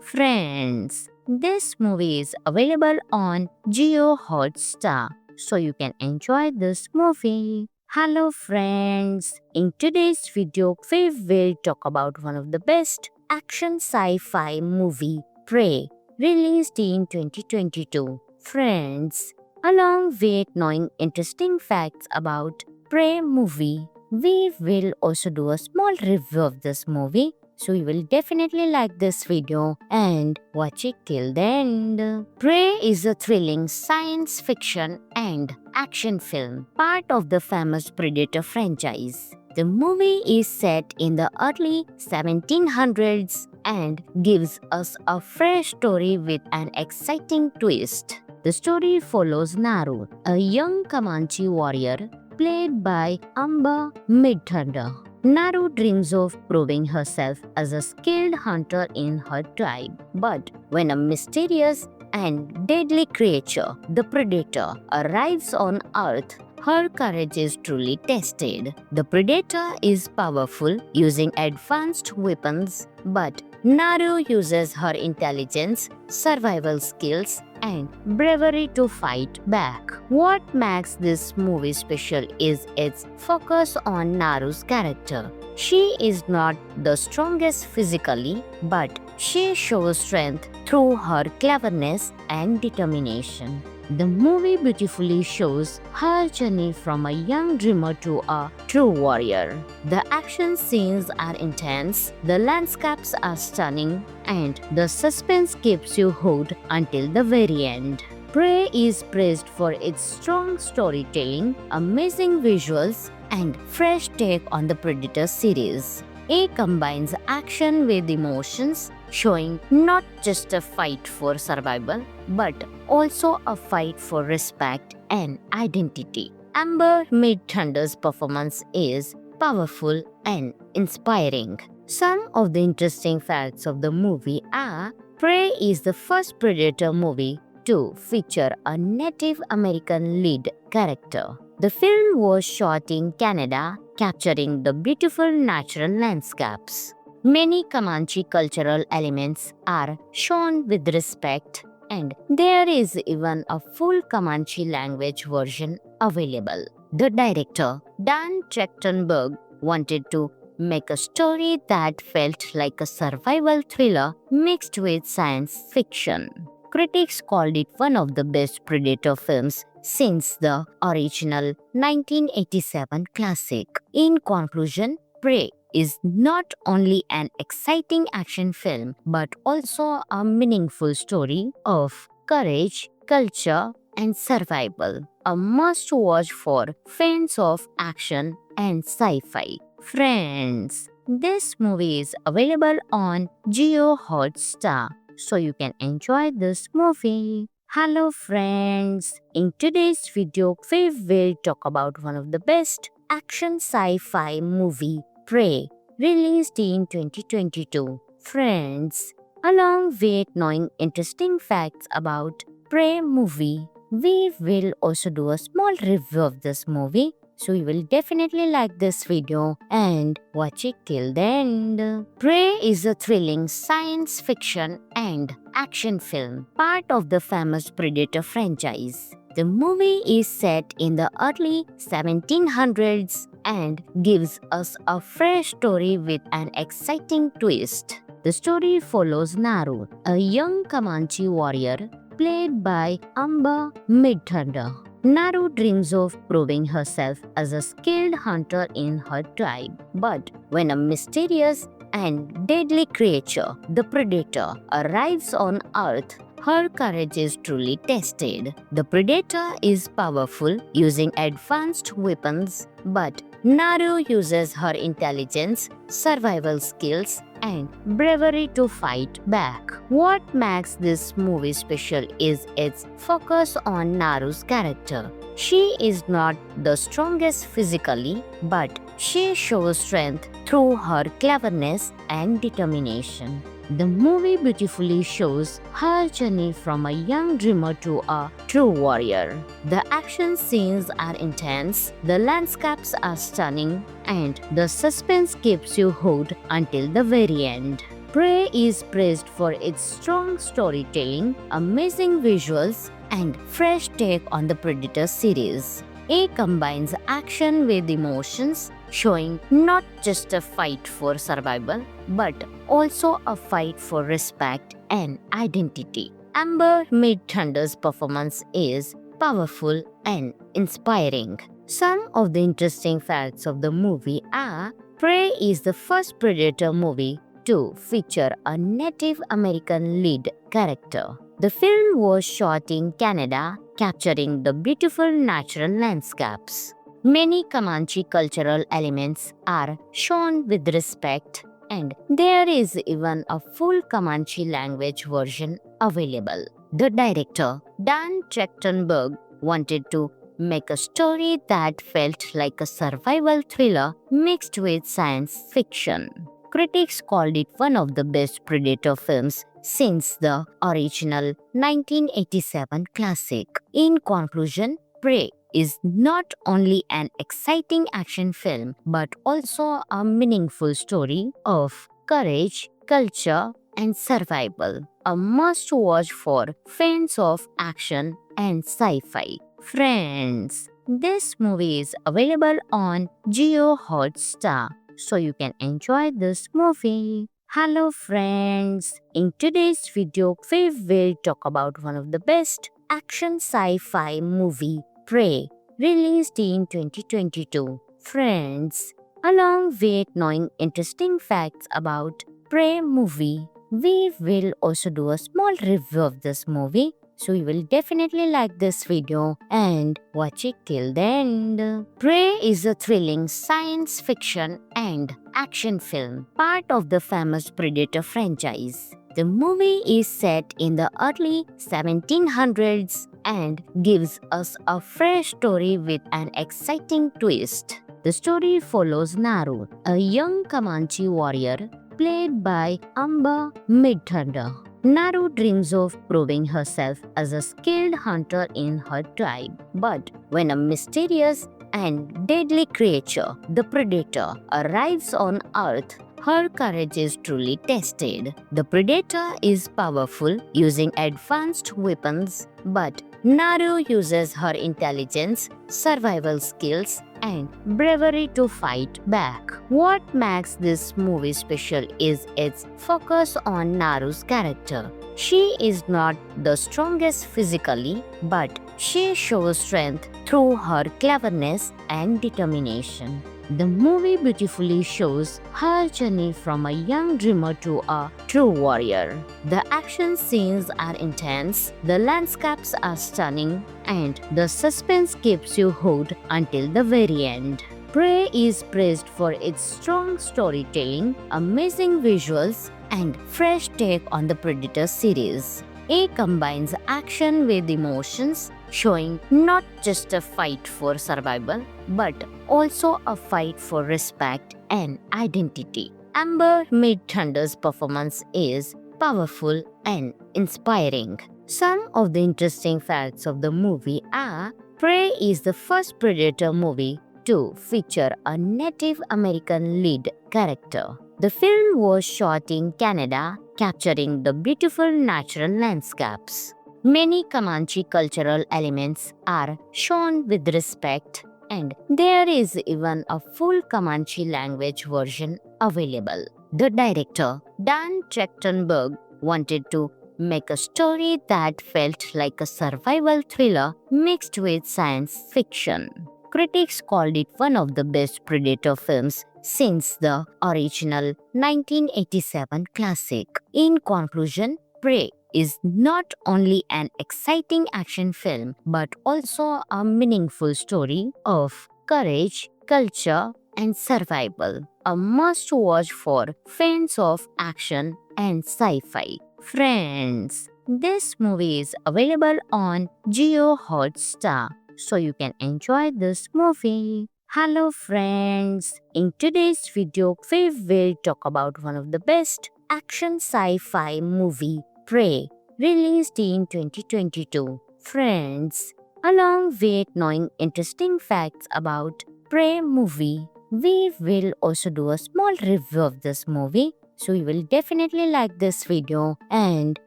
Friends, this movie is available on Geo Hotstar, so you can enjoy this movie. Hello friends, in today's video we will talk about one of the best action sci-fi movie, Prey, released in 2022. Friends, along with knowing interesting facts about Prey movie, we will also do a small review of this movie. So you will definitely like this video and watch it till the end. Prey is a thrilling science fiction and action film, part of the famous Predator franchise. The movie is set in the early 1700s and gives us a fresh story with an exciting twist. The story follows Naru, a young Comanche warrior played by Amber Midthunder. Naru dreams of proving herself as a skilled hunter in her tribe. But when a mysterious and deadly creature, the Predator, arrives on Earth, her courage is truly tested. The Predator is powerful, using advanced weapons, but Naru uses her intelligence, survival skills, and bravery to fight back. What makes this movie special is its focus on Naru's character. She is not the strongest physically, but she shows strength through her cleverness and determination. The movie beautifully shows her journey from a young dreamer to a true warrior. The action scenes are intense, the landscapes are stunning, and the suspense keeps you hooked until the very end. Prey is praised for its strong storytelling, amazing visuals, and fresh take on the Predator series. It combines action with emotions, showing not just a fight for survival, but also a fight for respect and identity. Amber Midthunder's performance is powerful and inspiring. Some of the interesting facts of the movie are: Prey is the first Predator movie to feature a Native American lead character. The film was shot in Canada, capturing the beautiful natural landscapes. Many Comanche cultural elements are shown with respect, and there is even a full Comanche language version available. The director, Dan Trachtenberg, wanted to make a story that felt like a survival thriller mixed with science fiction. Critics called it one of the best Predator films since the original 1987 classic. In conclusion, Prey is not only an exciting action film but also a meaningful story of courage, culture, and survival. A must watch for fans of action and sci fi. Friends, this movie is available on Geo Hotstar, so you can enjoy this movie. Hello friends, in today's video we will talk about one of the best action sci-fi movie, Prey, released in 2022. Friends, along with knowing interesting facts about Prey movie, we will also do a small review of this movie. So you will definitely like this video and watch it till the end. Prey is a thrilling science fiction and action film, part of the famous Predator franchise. The movie is set in the early 1700s and gives us a fresh story with an exciting twist. The story follows Naru, a young Comanche warrior played by Amber Midthunder. Naru dreams of proving herself as a skilled hunter in her tribe. But when a mysterious and deadly creature, the Predator, arrives on Earth, her courage is truly tested. The Predator is powerful, using advanced weapons, but Naru uses her intelligence, survival skills, and bravery to fight back. What makes this movie special is its focus on Naru's character. She is not the strongest physically, but she shows strength through her cleverness and determination. The movie beautifully shows her journey from a young dreamer to a true warrior. The action scenes are intense, the landscapes are stunning, and the suspense keeps you hooked until the very end. Prey is praised for its strong storytelling, amazing visuals, and fresh take on the Predator series. It combines action with emotions, showing not just a fight for survival, but also a fight for respect and identity. Amber Midthunder's performance is powerful and inspiring. Some of the interesting facts of the movie are: Prey is the first Predator movie to feature a Native American lead character. The film was shot in Canada, capturing the beautiful natural landscapes. Many Comanche cultural elements are shown with respect, and there is even a full Comanche language version available. The director, Dan Trachtenberg, wanted to make a story that felt like a survival thriller mixed with science fiction. Critics called it one of the best Predator films since the original 1987 classic. In conclusion, Prey is not only an exciting action film but also a meaningful story of courage, culture, and survival. A must watch for fans of action and sci-fi. Friends, this movie is available on Jio Hotstar, so you can enjoy this movie. Hello friends, in today's video we will talk about one of the best action sci-fi movie, Prey, released in 2022. Friends, along with knowing interesting facts about Prey movie, we will also do a small review of this movie. So you will definitely like this video and watch it till the end. Prey is a thrilling science fiction and action film, part of the famous Predator franchise. The movie is set in the early 1700s and gives us a fresh story with an exciting twist. The story follows Naru, a young Comanche warrior played by Amber Midthunder. Naru dreams of proving herself as a skilled hunter in her tribe. But when a mysterious and deadly creature, the Predator, arrives on Earth, her courage is truly tested. The Predator is powerful, using advanced weapons, but Naru uses her intelligence, survival skills, and bravery to fight back. What makes this movie special is its focus on Naru's character. She is not the strongest physically, but she shows strength through her cleverness and determination. The movie beautifully shows her journey from a young dreamer to a true warrior. The action scenes are intense, the landscapes are stunning, and the suspense keeps you hooked until the very end. Prey is praised for its strong storytelling, amazing visuals, and fresh take on the Predator series. It combines action with emotions, showing not just a fight for survival, but also a fight for respect and identity. Amber Midthunder's performance is powerful and inspiring. Some of the interesting facts of the movie are: Prey is the first Predator movie to feature a Native American lead character. The film was shot in Canada, capturing the beautiful natural landscapes. Many Comanche cultural elements are shown with respect, and there is even a full Comanche language version available. The director, Dan Trachtenberg, wanted to make a story that felt like a survival thriller mixed with science fiction. Critics called it one of the best Predator films since the original 1987 classic. In conclusion, Prey is not only an exciting action film but also a meaningful story of courage, culture, and survival. A must watch for fans of action and sci fi. Friends, this movie is available on Jio Hotstar, so you can enjoy this movie. Hello friends, in today's video we will talk about one of the best action sci-fi movie, Prey, released in 2022. Friends, along with knowing interesting facts about Prey movie, we will also do a small review of this movie. So you will definitely like this video and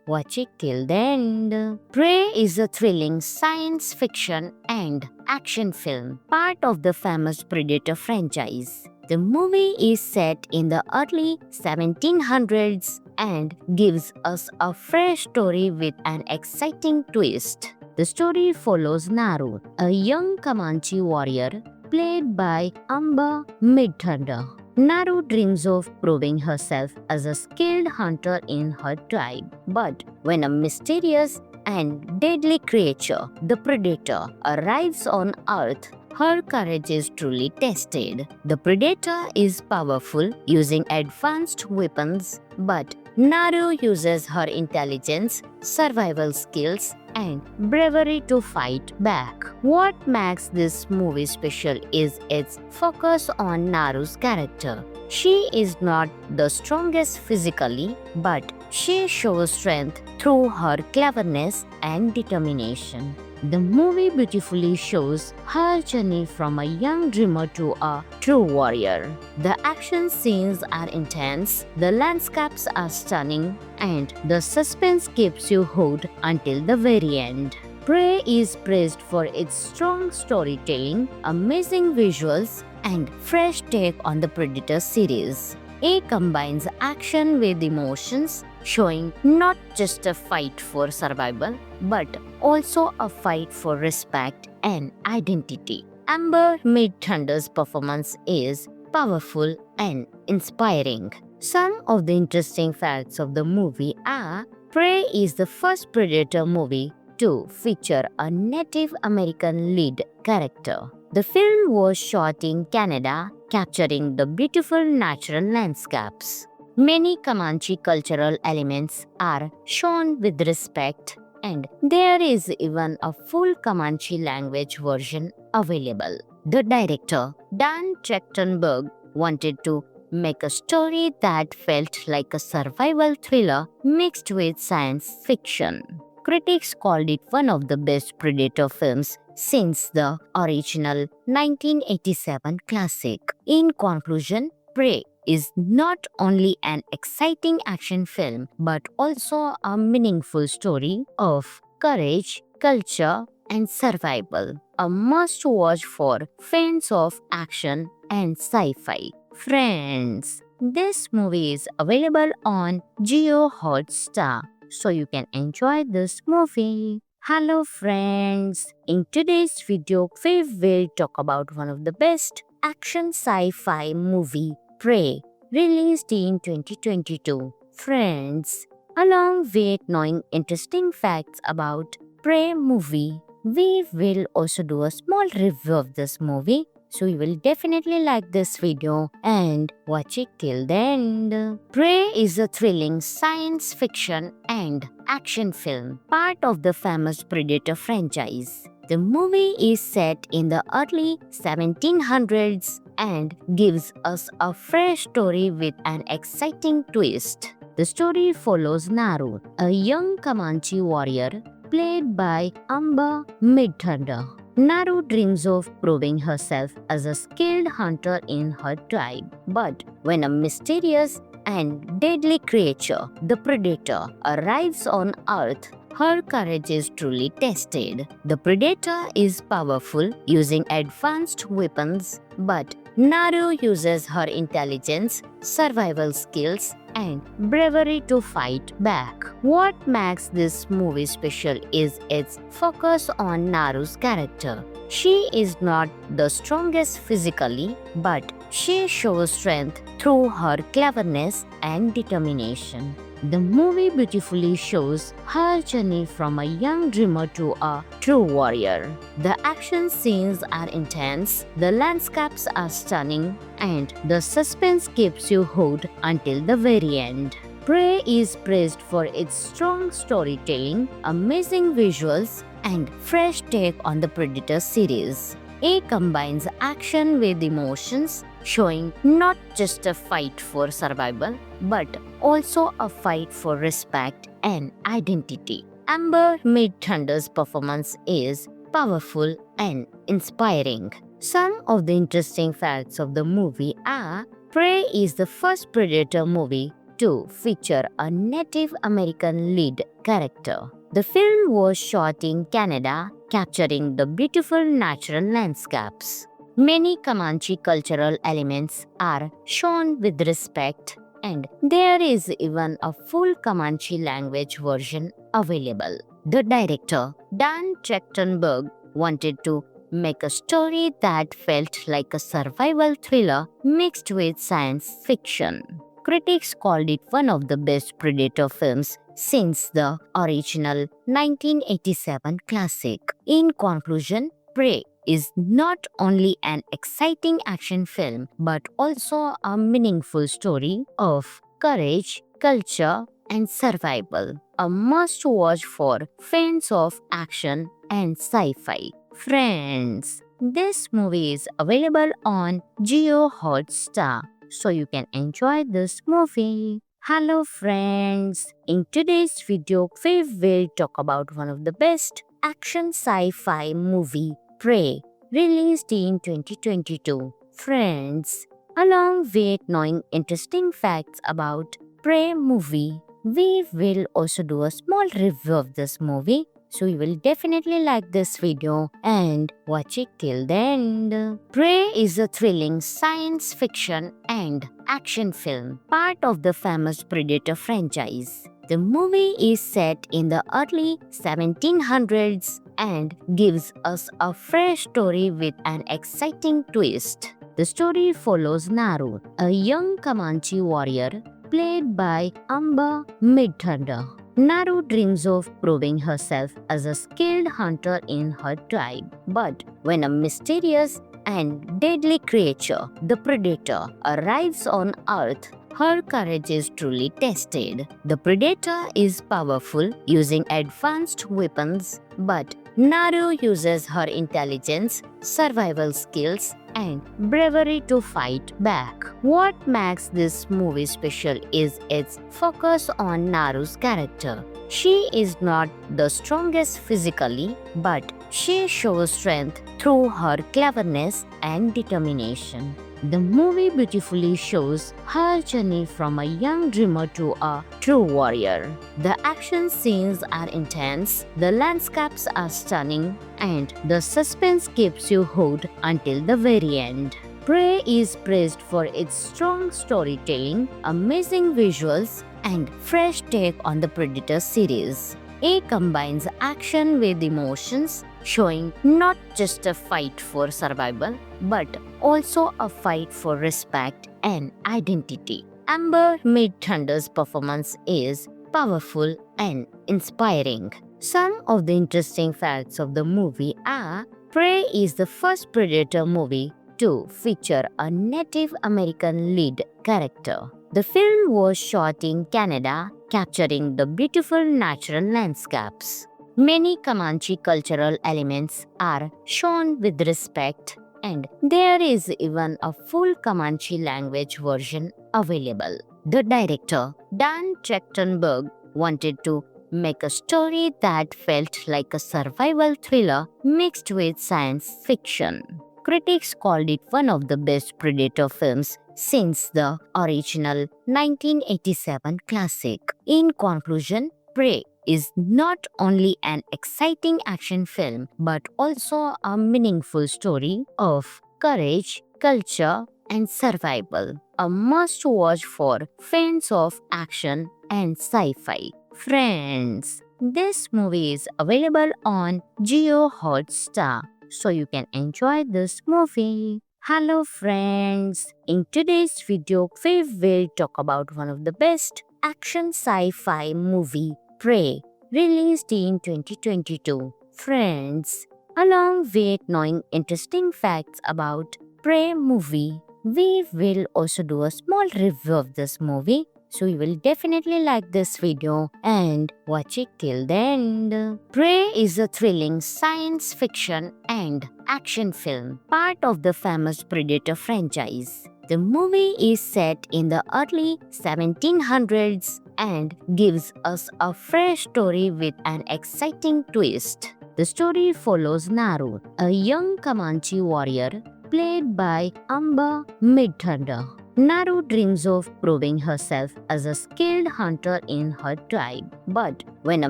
watch it till the end. Prey is a thrilling science fiction and action film, part of the famous Predator franchise. The movie is set in the early 1700s and gives us a fresh story with an exciting twist. The story follows Naru, a young Comanche warrior played by Amber Midthunder. Naru dreams of proving herself as a skilled hunter in her tribe. But when a mysterious and deadly creature, the Predator, arrives on Earth, her courage is truly tested. The Predator is powerful, using advanced weapons, but Naru uses her intelligence, survival skills, and bravery to fight back. What makes this movie special is its focus on Naru's character. She is not the strongest physically, but she shows strength through her cleverness and determination. The movie beautifully shows her journey from a young dreamer to a true warrior. The action scenes are intense, the landscapes are stunning, and the suspense keeps you hooked until the very end. Prey is praised for its strong storytelling, amazing visuals, and fresh take on the Predator series. It combines action with emotions, showing not just a fight for survival, but also a fight for respect and identity. Amber Midthunder's performance is powerful and inspiring. Some of the interesting facts of the movie are: Prey is the first Predator movie to feature a Native American lead character. The film was shot in Canada, capturing the beautiful natural landscapes. Many Comanche cultural elements are shown with respect, and there is even a full Comanche language version available. The director, Dan Trachtenberg, wanted to make a story that felt like a survival thriller mixed with science fiction. Critics called it one of the best Predator films since the original 1987 classic. In conclusion, Prey is not only an exciting action film but also a meaningful story of courage, culture, and survival. A must watch for fans of action and sci fi. Friends, this movie is available on Jio Hotstar, so you can enjoy this movie. Hello friends, in today's video we will talk about one of the best action sci-fi movie, Prey, released in 2022. Friends, along with knowing interesting facts about Prey movie, we will also do a small review of this movie. So you will definitely like this video and watch it till the end. Prey is a thrilling science fiction and action film, part of the famous Predator franchise. The movie is set in the early 1700s and gives us a fresh story with an exciting twist. The story follows Naru, a young Comanche warrior played by Amber Midthunder. Naru dreams of proving herself as a skilled hunter in her tribe. But when a mysterious and deadly creature, the Predator, arrives on Earth, her courage is truly tested. The Predator is powerful, using advanced weapons, but Naru uses her intelligence, survival skills, and bravery to fight back. What makes this movie special is its focus on Naru's character. She is not the strongest physically, but she shows strength through her cleverness and determination. The movie beautifully shows her journey from a young dreamer to a true warrior. The action scenes are intense, the landscapes are stunning, and the suspense keeps you hooked until the very end. Prey is praised for its strong storytelling, amazing visuals, and fresh take on the Predator series. It combines action with emotions, showing not just a fight for survival, but also a fight for respect and identity. Amber Midthunder's performance is powerful and inspiring. Some of the interesting facts of the movie are: Prey is the first Predator movie to feature a Native American lead character. The film was shot in Canada, capturing the beautiful natural landscapes. Many Comanche cultural elements are shown with respect, and there is even a full Comanche language version available. The director, Dan Trachtenberg, wanted to make a story that felt like a survival thriller mixed with science fiction. Critics called it one of the best Predator films since the original 1987 classic. In conclusion, Prey is not only an exciting action film but also a meaningful story of courage, culture, and survival. A must watch for fans of action and sci-fi. Friends, this movie is available on Jio Hotstar, so you can enjoy this movie. Hello friends, in today's video we will talk about one of the best action sci-fi movie, Prey, released in 2022. Friends, along with knowing interesting facts about Prey movie, we will also do a small review of this movie. So you will definitely like this video and watch it till the end. Prey is a thrilling science fiction and action film, part of the famous Predator franchise. The movie is set in the early 1700s and gives us a fresh story with an exciting twist. The story follows Naru, a young Comanche warrior played by Amber Midthunder. Naru dreams of proving herself as a skilled hunter in her tribe. But when a mysterious and deadly creature, the Predator, arrives on Earth, her courage is truly tested. The Predator is powerful, using advanced weapons, but Naru uses her intelligence, survival skills, and bravery to fight back. What makes this movie special is its focus on Naru's character. She is not the strongest physically, but she shows strength through her cleverness and determination. The movie beautifully shows her journey from a young dreamer to a true warrior. The action scenes are intense, the landscapes are stunning, and the suspense keeps you hooked until the very end. Prey is praised for its strong storytelling, amazing visuals, and fresh take on the Predator series. It combines action with emotions, showing not just a fight for survival, but also a fight for respect and identity. Amber Midthunder's performance is powerful and inspiring. Some of the interesting facts of the movie are: Prey is the first Predator movie to feature a Native American lead character. The film was shot in Canada, capturing the beautiful natural landscapes. Many Comanche cultural elements are shown with respect, and there is even a full Comanche language version available. The director, Dan Trachtenberg, wanted to make a story that felt like a survival thriller mixed with science fiction. Critics called it one of the best Predator films since the original 1987 classic. In conclusion, Prey is not only an exciting action film but also a meaningful story of courage, culture, and survival. A must watch for fans of action and sci-fi. Friends, this movie is available on Jio Hotstar, so you can enjoy this movie. Hello friends, in today's video we will talk about one of the best action sci-fi movie Prey, released in 2022. Friends, along with knowing interesting facts about Prey movie, we will also do a small review of this movie. So you will definitely like this video and watch it till the end. Prey is a thrilling science fiction and action film, part of the famous Predator franchise. The movie is set in the early 1700s and gives us a fresh story with an exciting twist. The story follows Naru, a young Comanche warrior played by Amber Midthunder. Naru dreams of proving herself as a skilled hunter in her tribe. But when a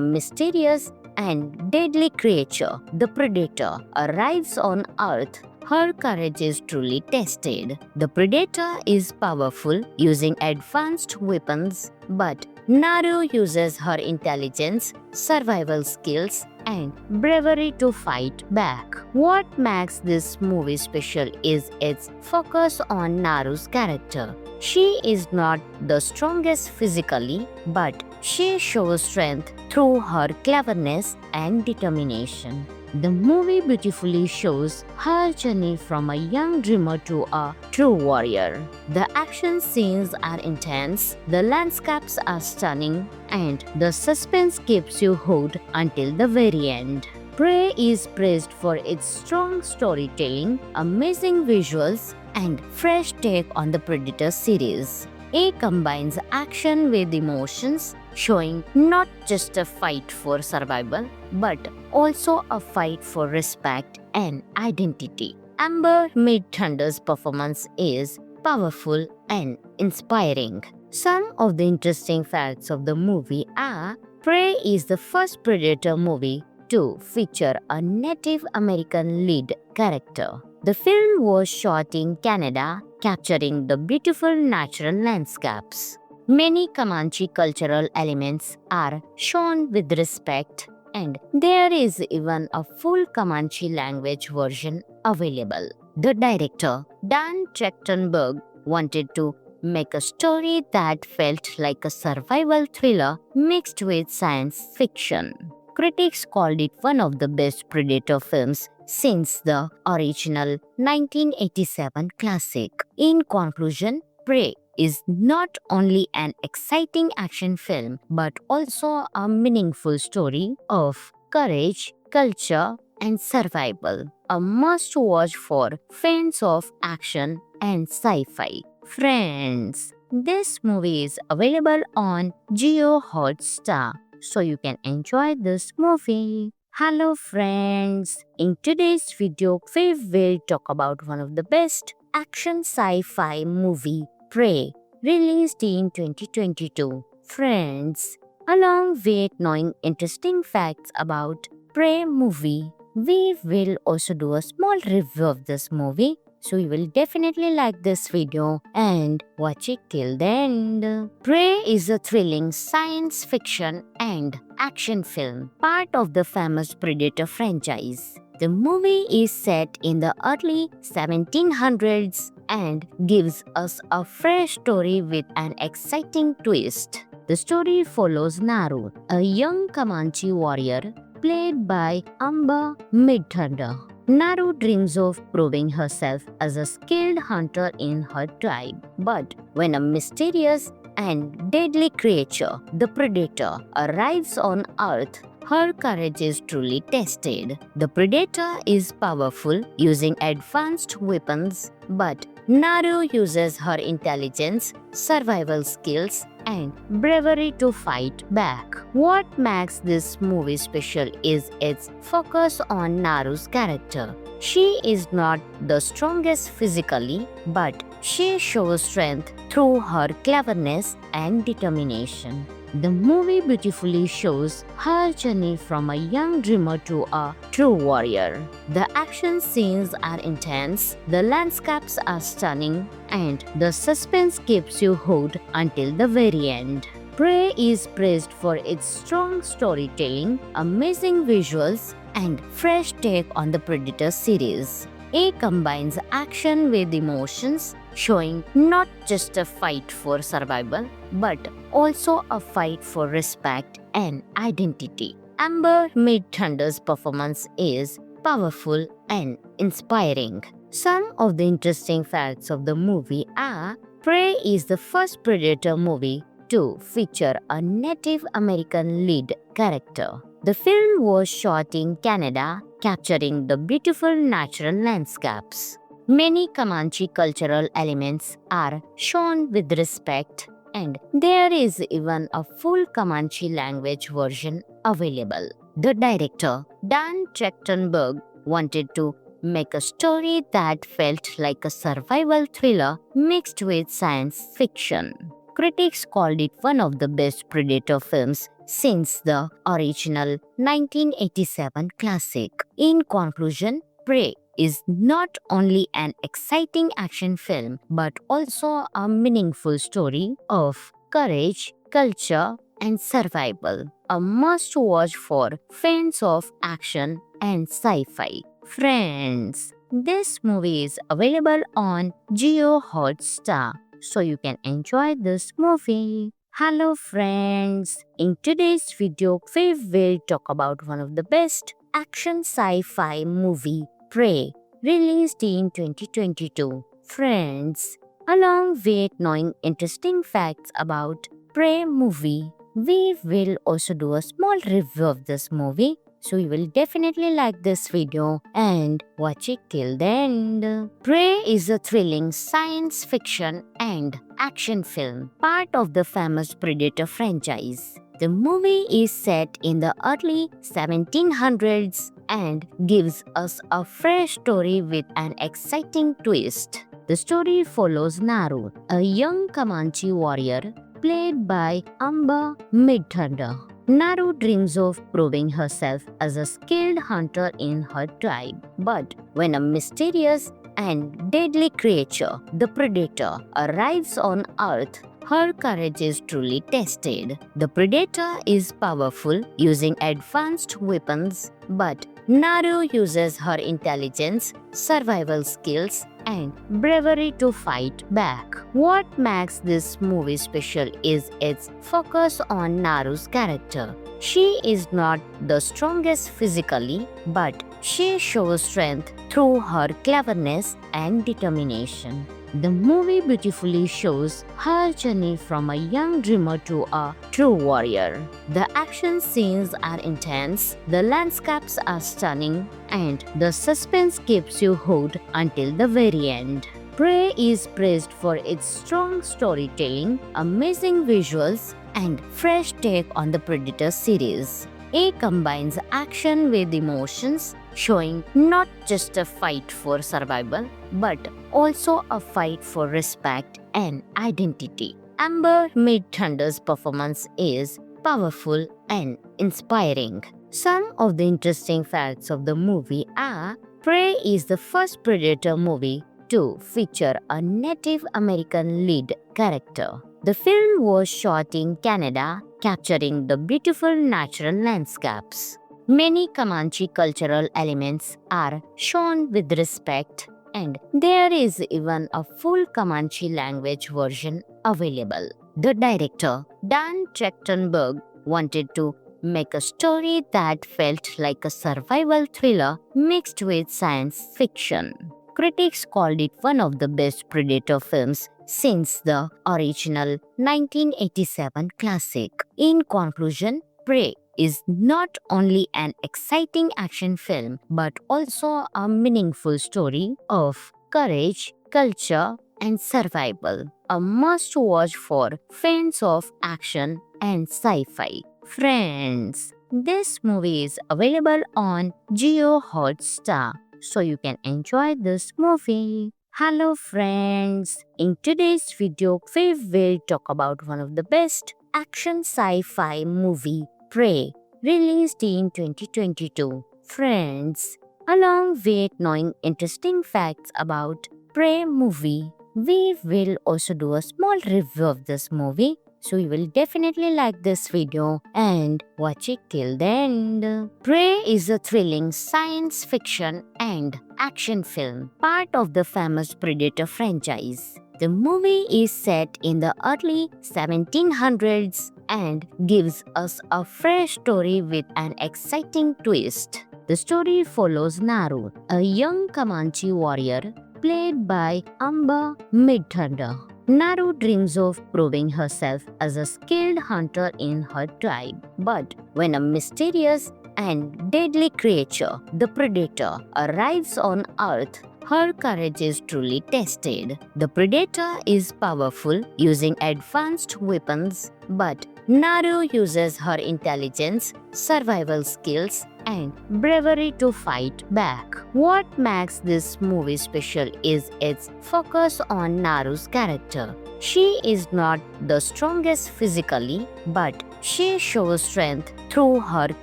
mysterious and deadly creature, the Predator, arrives on Earth, her courage is truly tested. The Predator is powerful, using advanced weapons, but Naru uses her intelligence, survival skills, and bravery to fight back. What makes this movie special is its focus on Naru's character. She is not the strongest physically, but she shows strength through her cleverness and determination. The movie beautifully shows her journey from a young dreamer to a true warrior. The action scenes are intense, the landscapes are stunning, and the suspense keeps you hooked until the very end. Prey is praised for its strong storytelling, amazing visuals, and fresh take on the Predator series. It combines action with emotions, showing not just a fight for survival, but also a fight for respect and identity. Amber Midthunder's performance is powerful and inspiring. Some of the interesting facts of the movie are: Prey is the first Predator movie to feature a Native American lead character. The film was shot in Canada, capturing the beautiful natural landscapes. Many Comanche cultural elements are shown with respect, and there is even a full Comanche language version available. The director, Dan Trachtenberg, wanted to make a story that felt like a survival thriller mixed with science fiction. Critics called it one of the best Predator films since the original 1987 classic. In conclusion, Prey is not only an exciting action film but also a meaningful story of courage, culture, and survival. A must-watch for fans of action and sci-fi. Friends, this movie is available on Jio Hotstar, so you can enjoy this movie. Hello friends, in today's video we will talk about one of the best action sci-fi movie, Prey, released in 2022. Friends, along with knowing interesting facts about Prey movie, we will also do a small review of this movie. So you will definitely like this video and watch it till the end. Prey is a thrilling science fiction and action film, part of the famous Predator franchise. The movie is set in the early 1700s and gives us a fresh story with an exciting twist. The story follows Naru, a young Comanche warrior played by Amber Midthunder. Naru dreams of proving herself as a skilled hunter in her tribe. But when a mysterious and deadly creature, the Predator, arrives on Earth, her courage is truly tested. The Predator is powerful, using advanced weapons, but Naru uses her intelligence, survival skills, and bravery to fight back. What makes this movie special is its focus on Naru's character. She is not the strongest physically, but she shows strength through her cleverness and determination. The movie beautifully shows her journey from a young dreamer to a true warrior. The action scenes are intense, the landscapes are stunning, and the suspense keeps you hooked until the very end. Prey is praised for its strong storytelling, amazing visuals, and fresh take on the Predator series. It combines action with emotions, showing not just a fight for survival, but also a fight for respect and identity. Amber Midthunder's performance is powerful and inspiring. Some of the interesting facts of the movie are: Prey is the first Predator movie to feature a Native American lead character. The film was shot in Canada, capturing the beautiful natural landscapes. Many Comanche cultural elements are shown with respect, and there is even a full Comanche language version available. The director, Dan Trachtenberg, wanted to make a story that felt like a survival thriller mixed with science fiction. Critics called it one of the best Predator films since the original 1987 classic. In conclusion, Prey is not only an exciting action film but also a meaningful story of courage, culture, and survival. A must watch for fans of action and sci-fi. Friends, this movie is available on Jio Hotstar, so you can enjoy this movie. Hello friends, in today's video we will talk about one of the best action sci-fi movie, Prey, released in 2022. Friends, along with knowing interesting facts about Prey movie, we will also do a small review of this movie. So you will definitely like this video and watch it till the end. Prey is a thrilling science fiction and action film, part of the famous Predator franchise. The movie is set in the early 1700s and gives us a fresh story with an exciting twist. The story follows Naru, a young Comanche warrior played by Amber Midthunder. Naru dreams of proving herself as a skilled hunter in her tribe. But when a mysterious and deadly creature, the Predator, arrives on Earth, her courage is truly tested. The Predator is powerful, using advanced weapons, but Naru uses her intelligence, survival skills, and bravery to fight back. What makes this movie special is its focus on Naru's character. She is not the strongest physically, but she shows strength through her cleverness and determination. The movie beautifully shows her journey from a young dreamer to a true warrior. The action scenes are intense, the landscapes are stunning, and the suspense keeps you hooked until the very end. Prey is praised for its strong storytelling, amazing visuals, and fresh take on the Predator series. It combines action with emotions, showing not just a fight for survival, but also a fight for respect and identity. Amber Midthunder's performance is powerful and inspiring. Some of the interesting facts of the movie are: Prey is the first Predator movie to feature a Native American lead character. The film was shot in Canada, capturing the beautiful natural landscapes. Many Comanche cultural elements are shown with respect, and there is even a full Comanche language version available. The director, Dan Trachtenberg, wanted to make a story that felt like a survival thriller mixed with science fiction. Critics called it one of the best Predator films since the original 1987 classic. In conclusion, Prey is not only an exciting action film but also a meaningful story of courage, culture, and survival. A must watch for fans of action and sci-fi. Friends, this movie is available on Jio Hotstar, so you can enjoy this movie. Hello friends, in today's video we will talk about one of the best action sci-fi movie, Prey, released in 2022. Friends, along with knowing interesting facts about Prey movie, we will also do a small review of this movie. So you will definitely like this video and watch it till the end. Prey is a thrilling science fiction and action film, part of the famous Predator franchise. The movie is set in the early 1700s and gives us a fresh story with an exciting twist. The story follows Naru, a young Comanche warrior played by Amba Midthunder. Naru dreams of proving herself as a skilled hunter in her tribe. But when a mysterious and deadly creature, the Predator, arrives on Earth, her courage is truly tested. The Predator is powerful, using advanced weapons, but Naru uses her intelligence, survival skills, and bravery to fight back. What makes this movie special is its focus on Naru's character. She is not the strongest physically, but she shows strength through her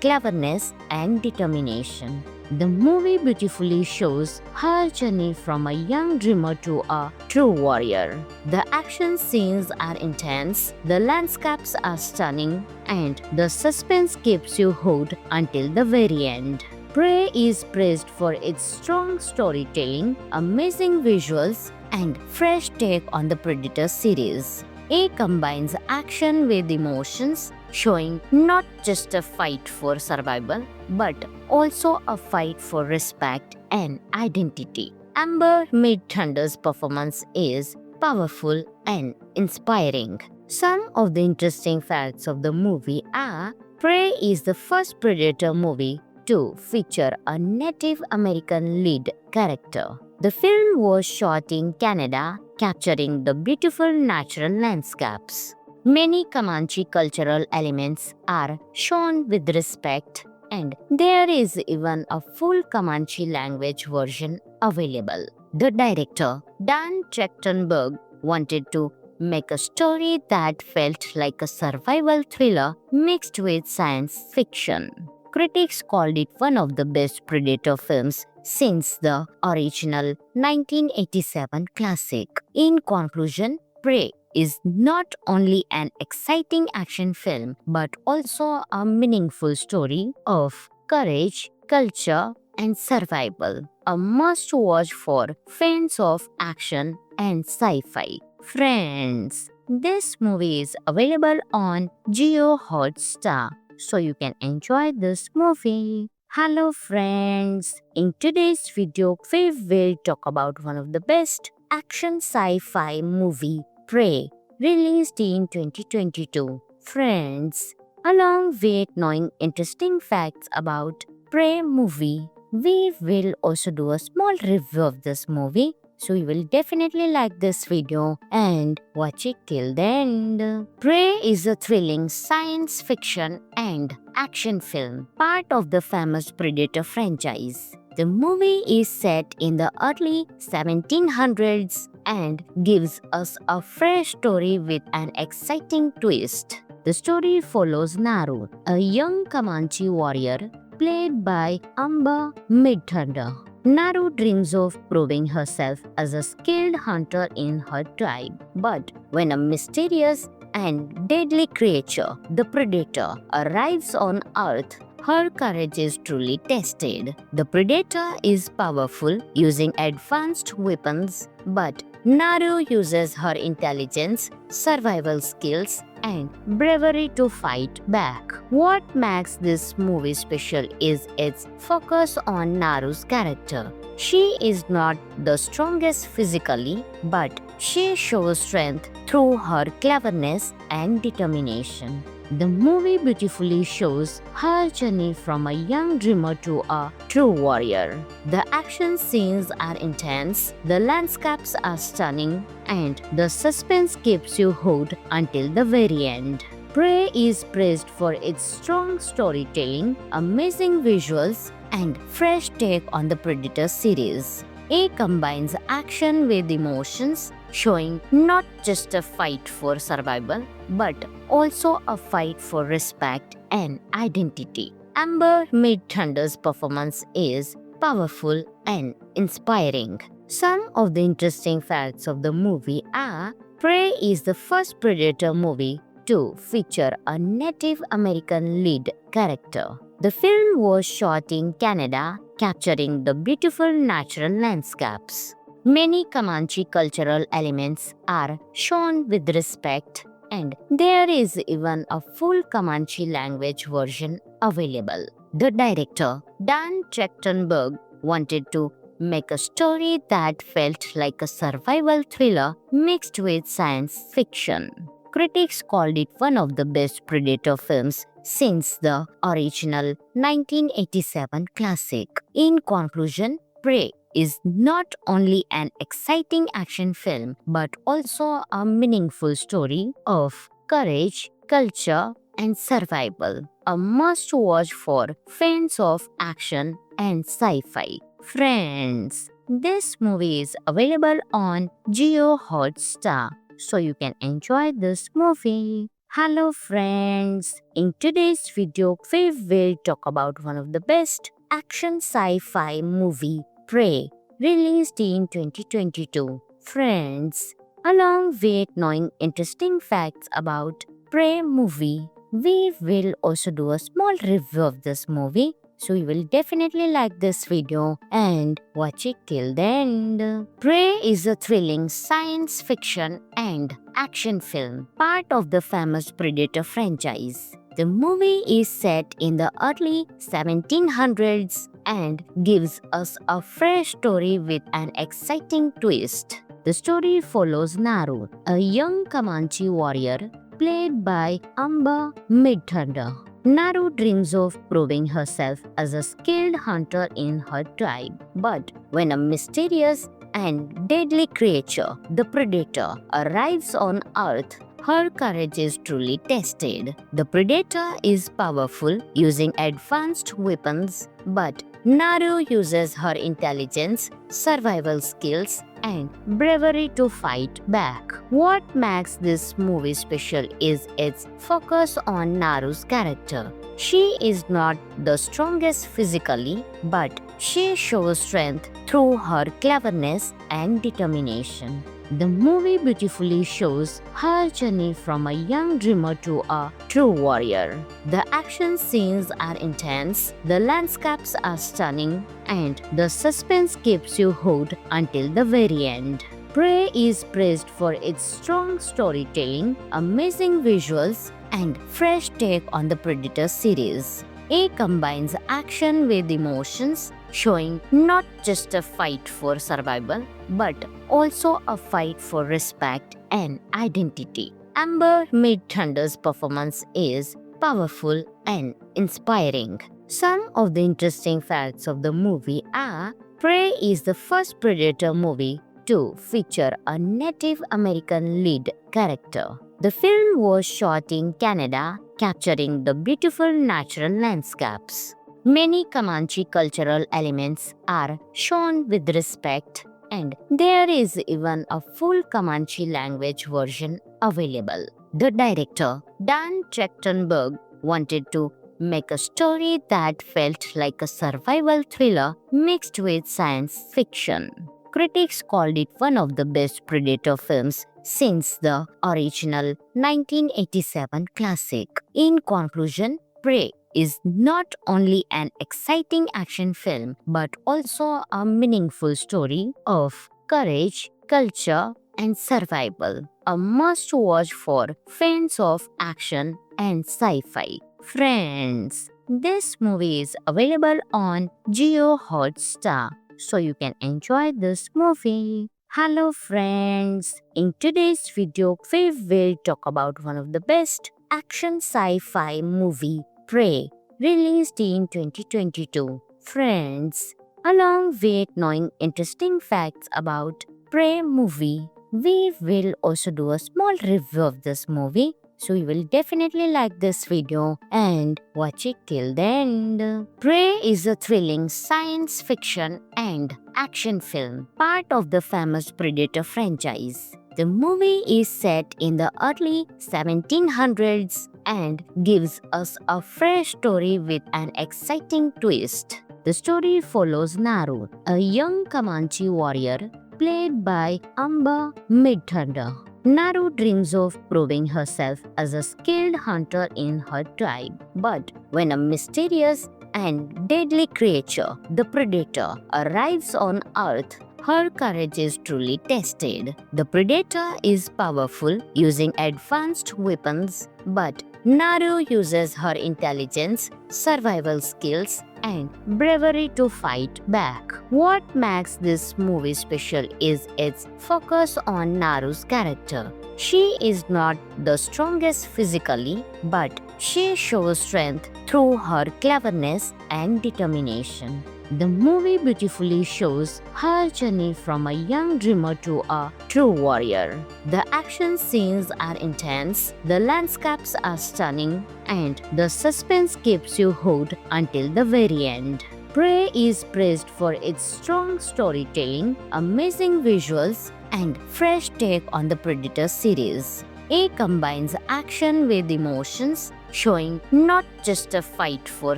cleverness and determination. The movie beautifully shows her journey from a young dreamer to a true warrior. The action scenes are intense, the landscapes are stunning, and the suspense keeps you hooked until the very end. Prey is praised for its strong storytelling, amazing visuals, and fresh take on the Predator series. It combines action with emotions, showing not just a fight for survival, but also a fight for respect and identity. Amber Midthunder's performance is powerful and inspiring. Some of the interesting facts of the movie are: Prey is the first Predator movie to feature a Native American lead character. The film was shot in Canada, capturing the beautiful natural landscapes. Many Comanche cultural elements are shown with respect, and there is even a full Comanche language version available. The director, Dan Trachtenberg, wanted to make a story that felt like a survival thriller mixed with science fiction. Critics called it one of the best Predator films since the original 1987 classic. In conclusion, Prey is not only an exciting action film but also a meaningful story of courage, culture, and survival. A must watch for fans of action and sci-fi. Friends, this movie is available on Jio Hotstar, so you can enjoy this movie. Hello friends, in today's video we will talk about one of the best action sci-fi movie, Prey, released in 2022. Friends, along with knowing interesting facts about Prey movie, we will also do a small review of this movie. So you will definitely like this video and watch it till the end. Prey is a thrilling science fiction and action film, part of the famous Predator franchise. The movie is set in the early 1700s and gives us a fresh story with an exciting twist. The story follows Naru, a young Comanche warrior played by Amba Midthunder. Naru dreams of proving herself as a skilled hunter in her tribe. But when a mysterious and deadly creature, the Predator, arrives on Earth, her courage is truly tested. The Predator is powerful, using advanced weapons, but Naru uses her intelligence, survival skills, and bravery to fight back. What makes this movie special is its focus on Naru's character. She is not the strongest physically, but she shows strength through her cleverness and determination. The movie beautifully shows her journey from a young dreamer to a true warrior. The action scenes are intense, the landscapes are stunning, and the suspense keeps you hooked until the very end. Prey is praised for its strong storytelling, amazing visuals, and fresh take on the Predator series. It combines action with emotions, showing not just a fight for survival, but also a fight for respect and identity. Amber Midthunder's performance is powerful and inspiring. Some of the interesting facts of the movie are: Prey is the first Predator movie to feature a Native American lead character. The film was shot in Canada, capturing the beautiful natural landscapes. Many Comanche cultural elements are shown with respect, and there is even a full Comanche language version available. The director, Dan Trachtenberg, wanted to make a story that felt like a survival thriller mixed with science fiction. Critics called it one of the best Predator films since the original 1987 classic. In conclusion, Prey is not only an exciting action film but also a meaningful story of courage, culture, and survival. A must watch for fans of action and sci fi. Friends, this movie is available on Geo Hotstar, so you can enjoy this movie. Hello friends, in today's video we will talk about one of the best action sci-fi movie, Prey, released in 2022. Friends, along with knowing interesting facts about Prey movie, we will also do a small review of this movie. So you will definitely like this video and watch it till the end. Prey is a thrilling science fiction and action film, part of the famous Predator franchise. The movie is set in the early 1700s and gives us a fresh story with an exciting twist. The story follows Naru, a young Comanche warrior played by Amber Midthunder. Naru dreams of proving herself as a skilled hunter in her tribe. But when a mysterious and deadly creature, the Predator, arrives on Earth, her courage is truly tested. The Predator is powerful, using advanced weapons, but Naru uses her intelligence, survival skills, and bravery to fight back. What makes this movie special is its focus on Naru's character. She is not the strongest physically, but she shows strength through her cleverness and determination. The movie beautifully shows her journey from a young dreamer to a true warrior. The action scenes are intense, the landscapes are stunning, and the suspense keeps you hooked until the very end. Prey is praised for its strong storytelling, amazing visuals, and fresh take on the Predator series. It combines action with emotions, showing not just a fight for survival, but also a fight for respect and identity. Amber Midthunder's performance is powerful and inspiring. Some of the interesting facts of the movie are: Prey is the first Predator movie to feature a Native American lead character. The film was shot in Canada, capturing the beautiful natural landscapes. Many Comanche cultural elements are shown with respect, and there is even a full Comanche language version available. The director, Dan Trachtenberg, wanted to make a story that felt like a survival thriller mixed with science fiction. Critics called it one of the best Predator films since the original 1987 classic. In conclusion, Prey is not only an exciting action film but also a meaningful story of courage, culture, and survival. A must watch for fans of action and sci fi. Friends, this movie is available on Geo Hotstar, so you can enjoy this movie. Hello friends, in today's video we will talk about one of the best action sci-fi movie, Prey, released in 2022. Friends, along with knowing interesting facts about Prey movie, we will also do a small review of this movie. So you will definitely like this video and watch it till the end. Prey is a thrilling science fiction and action film, part of the famous Predator franchise. The movie is set in the early 1700s and gives us a fresh story with an exciting twist. The story follows Naru, a young Comanche warrior played by Amber Midthunder. Naru dreams of proving herself as a skilled hunter in her tribe. But when a mysterious and deadly creature, the Predator, arrives on Earth, her courage is truly tested. The Predator is powerful, using advanced weapons, but Naru uses her intelligence, survival skills, and bravery to fight back. What makes this movie special is its focus on Naru's character. She is not the strongest physically, but she shows strength through her cleverness and determination. The movie beautifully shows her journey from a young dreamer to a true warrior. The action scenes are intense, the landscapes are stunning, and the suspense keeps you hooked until the very end. Prey is praised for its strong storytelling, amazing visuals, and fresh take on the Predator series. It combines action with emotions, showing not just a fight for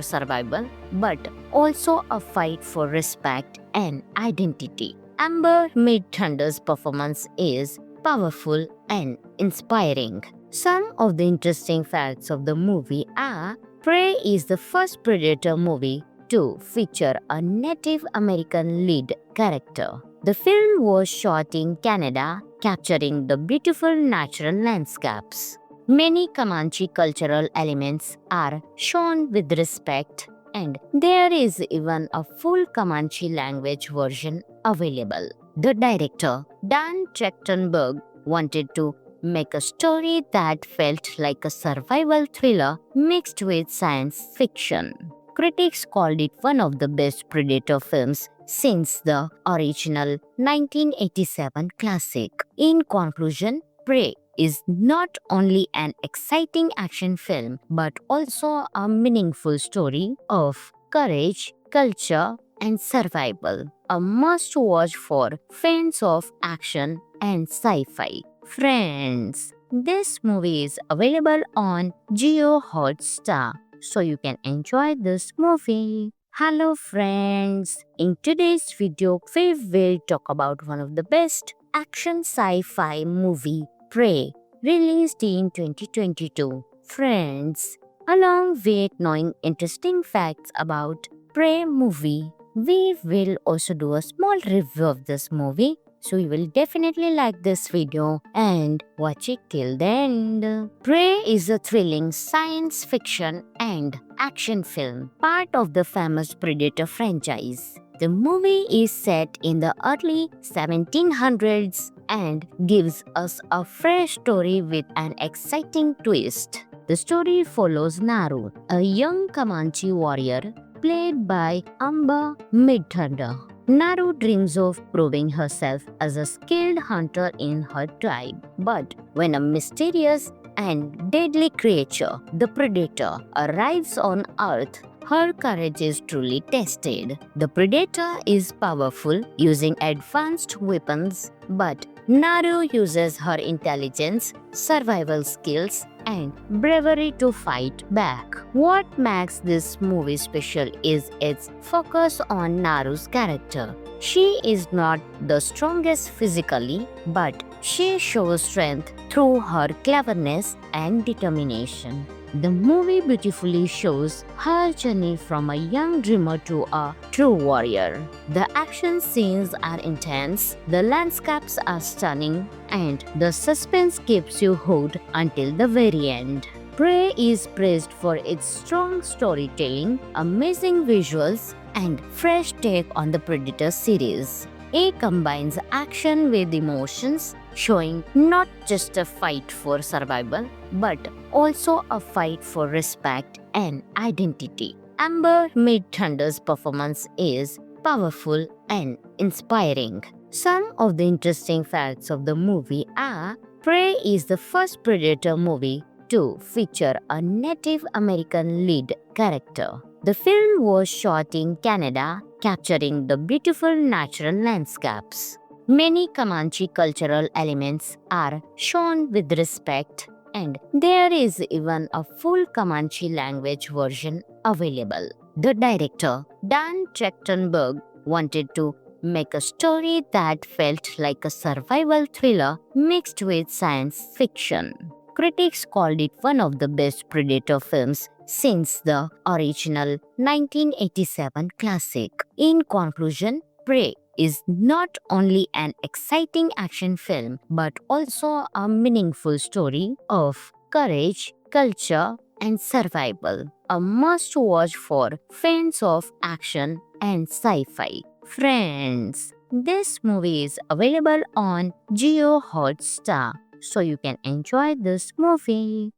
survival, but also a fight for respect and identity. Amber Midthunder's performance is powerful and inspiring. Some of the interesting facts of the movie are: Prey is the first Predator movie to feature a Native American lead character. The film was shot in Canada, capturing the beautiful natural landscapes. Many Comanche cultural elements are shown with respect, and there is even a full Comanche language version available. The director, Dan Trachtenberg, wanted to make a story that felt like a survival thriller mixed with science fiction. Critics called it one of the best Predator films since the original 1987 classic. In conclusion, Prey is not only an exciting action film but also a meaningful story of courage, culture, and survival. A must watch for fans of action and sci-fi. Friends, this movie is available on Jio Hotstar, so you can enjoy this movie. Hello friends, in today's video we will talk about one of the best action sci-fi movie, Prey, released in 2022. Friends, along with knowing interesting facts about Prey movie, we will also do a small review of this movie. So you will definitely like this video and watch it till the end. Prey is a thrilling science fiction and action film, part of the famous Predator franchise. The movie is set in the early 1700s and gives us a fresh story with an exciting twist. The story follows Naru, a young Comanche warrior played by Amber Midthunder. Naru dreams of proving herself as a skilled hunter in her tribe. But when a mysterious and deadly creature, the Predator, arrives on Earth, her courage is truly tested. The Predator is powerful, using advanced weapons, but Naru uses her intelligence, survival skills, and bravery to fight back. What makes this movie special is its focus on Naru's character. She is not the strongest physically, but she shows strength through her cleverness and determination. The movie beautifully shows her journey from a young dreamer to a true warrior. The action scenes are intense, the landscapes are stunning, and the suspense keeps you hooked until the very end. Prey is praised for its strong storytelling, amazing visuals, and fresh take on the Predator series. It combines action with emotions, showing not just a fight for survival, but also a fight for respect and identity. Amber Midthunder's performance is powerful and inspiring. Some of the interesting facts of the movie are: Prey is the first Predator movie to feature a Native American lead character. The film was shot in Canada, capturing the beautiful natural landscapes. Many Comanche cultural elements are shown with respect, and there is even a full Comanche language version available. The director, Dan Trachtenberg, wanted to make a story that felt like a survival thriller mixed with science fiction. Critics called it one of the best Predator films since the original 1987 classic. In conclusion, Prey is not only an exciting action film but also a meaningful story of courage, culture, and survival. A must watch for fans of action and sci fi. Friends, this movie is available on Geo Hotstar, so you can enjoy this movie.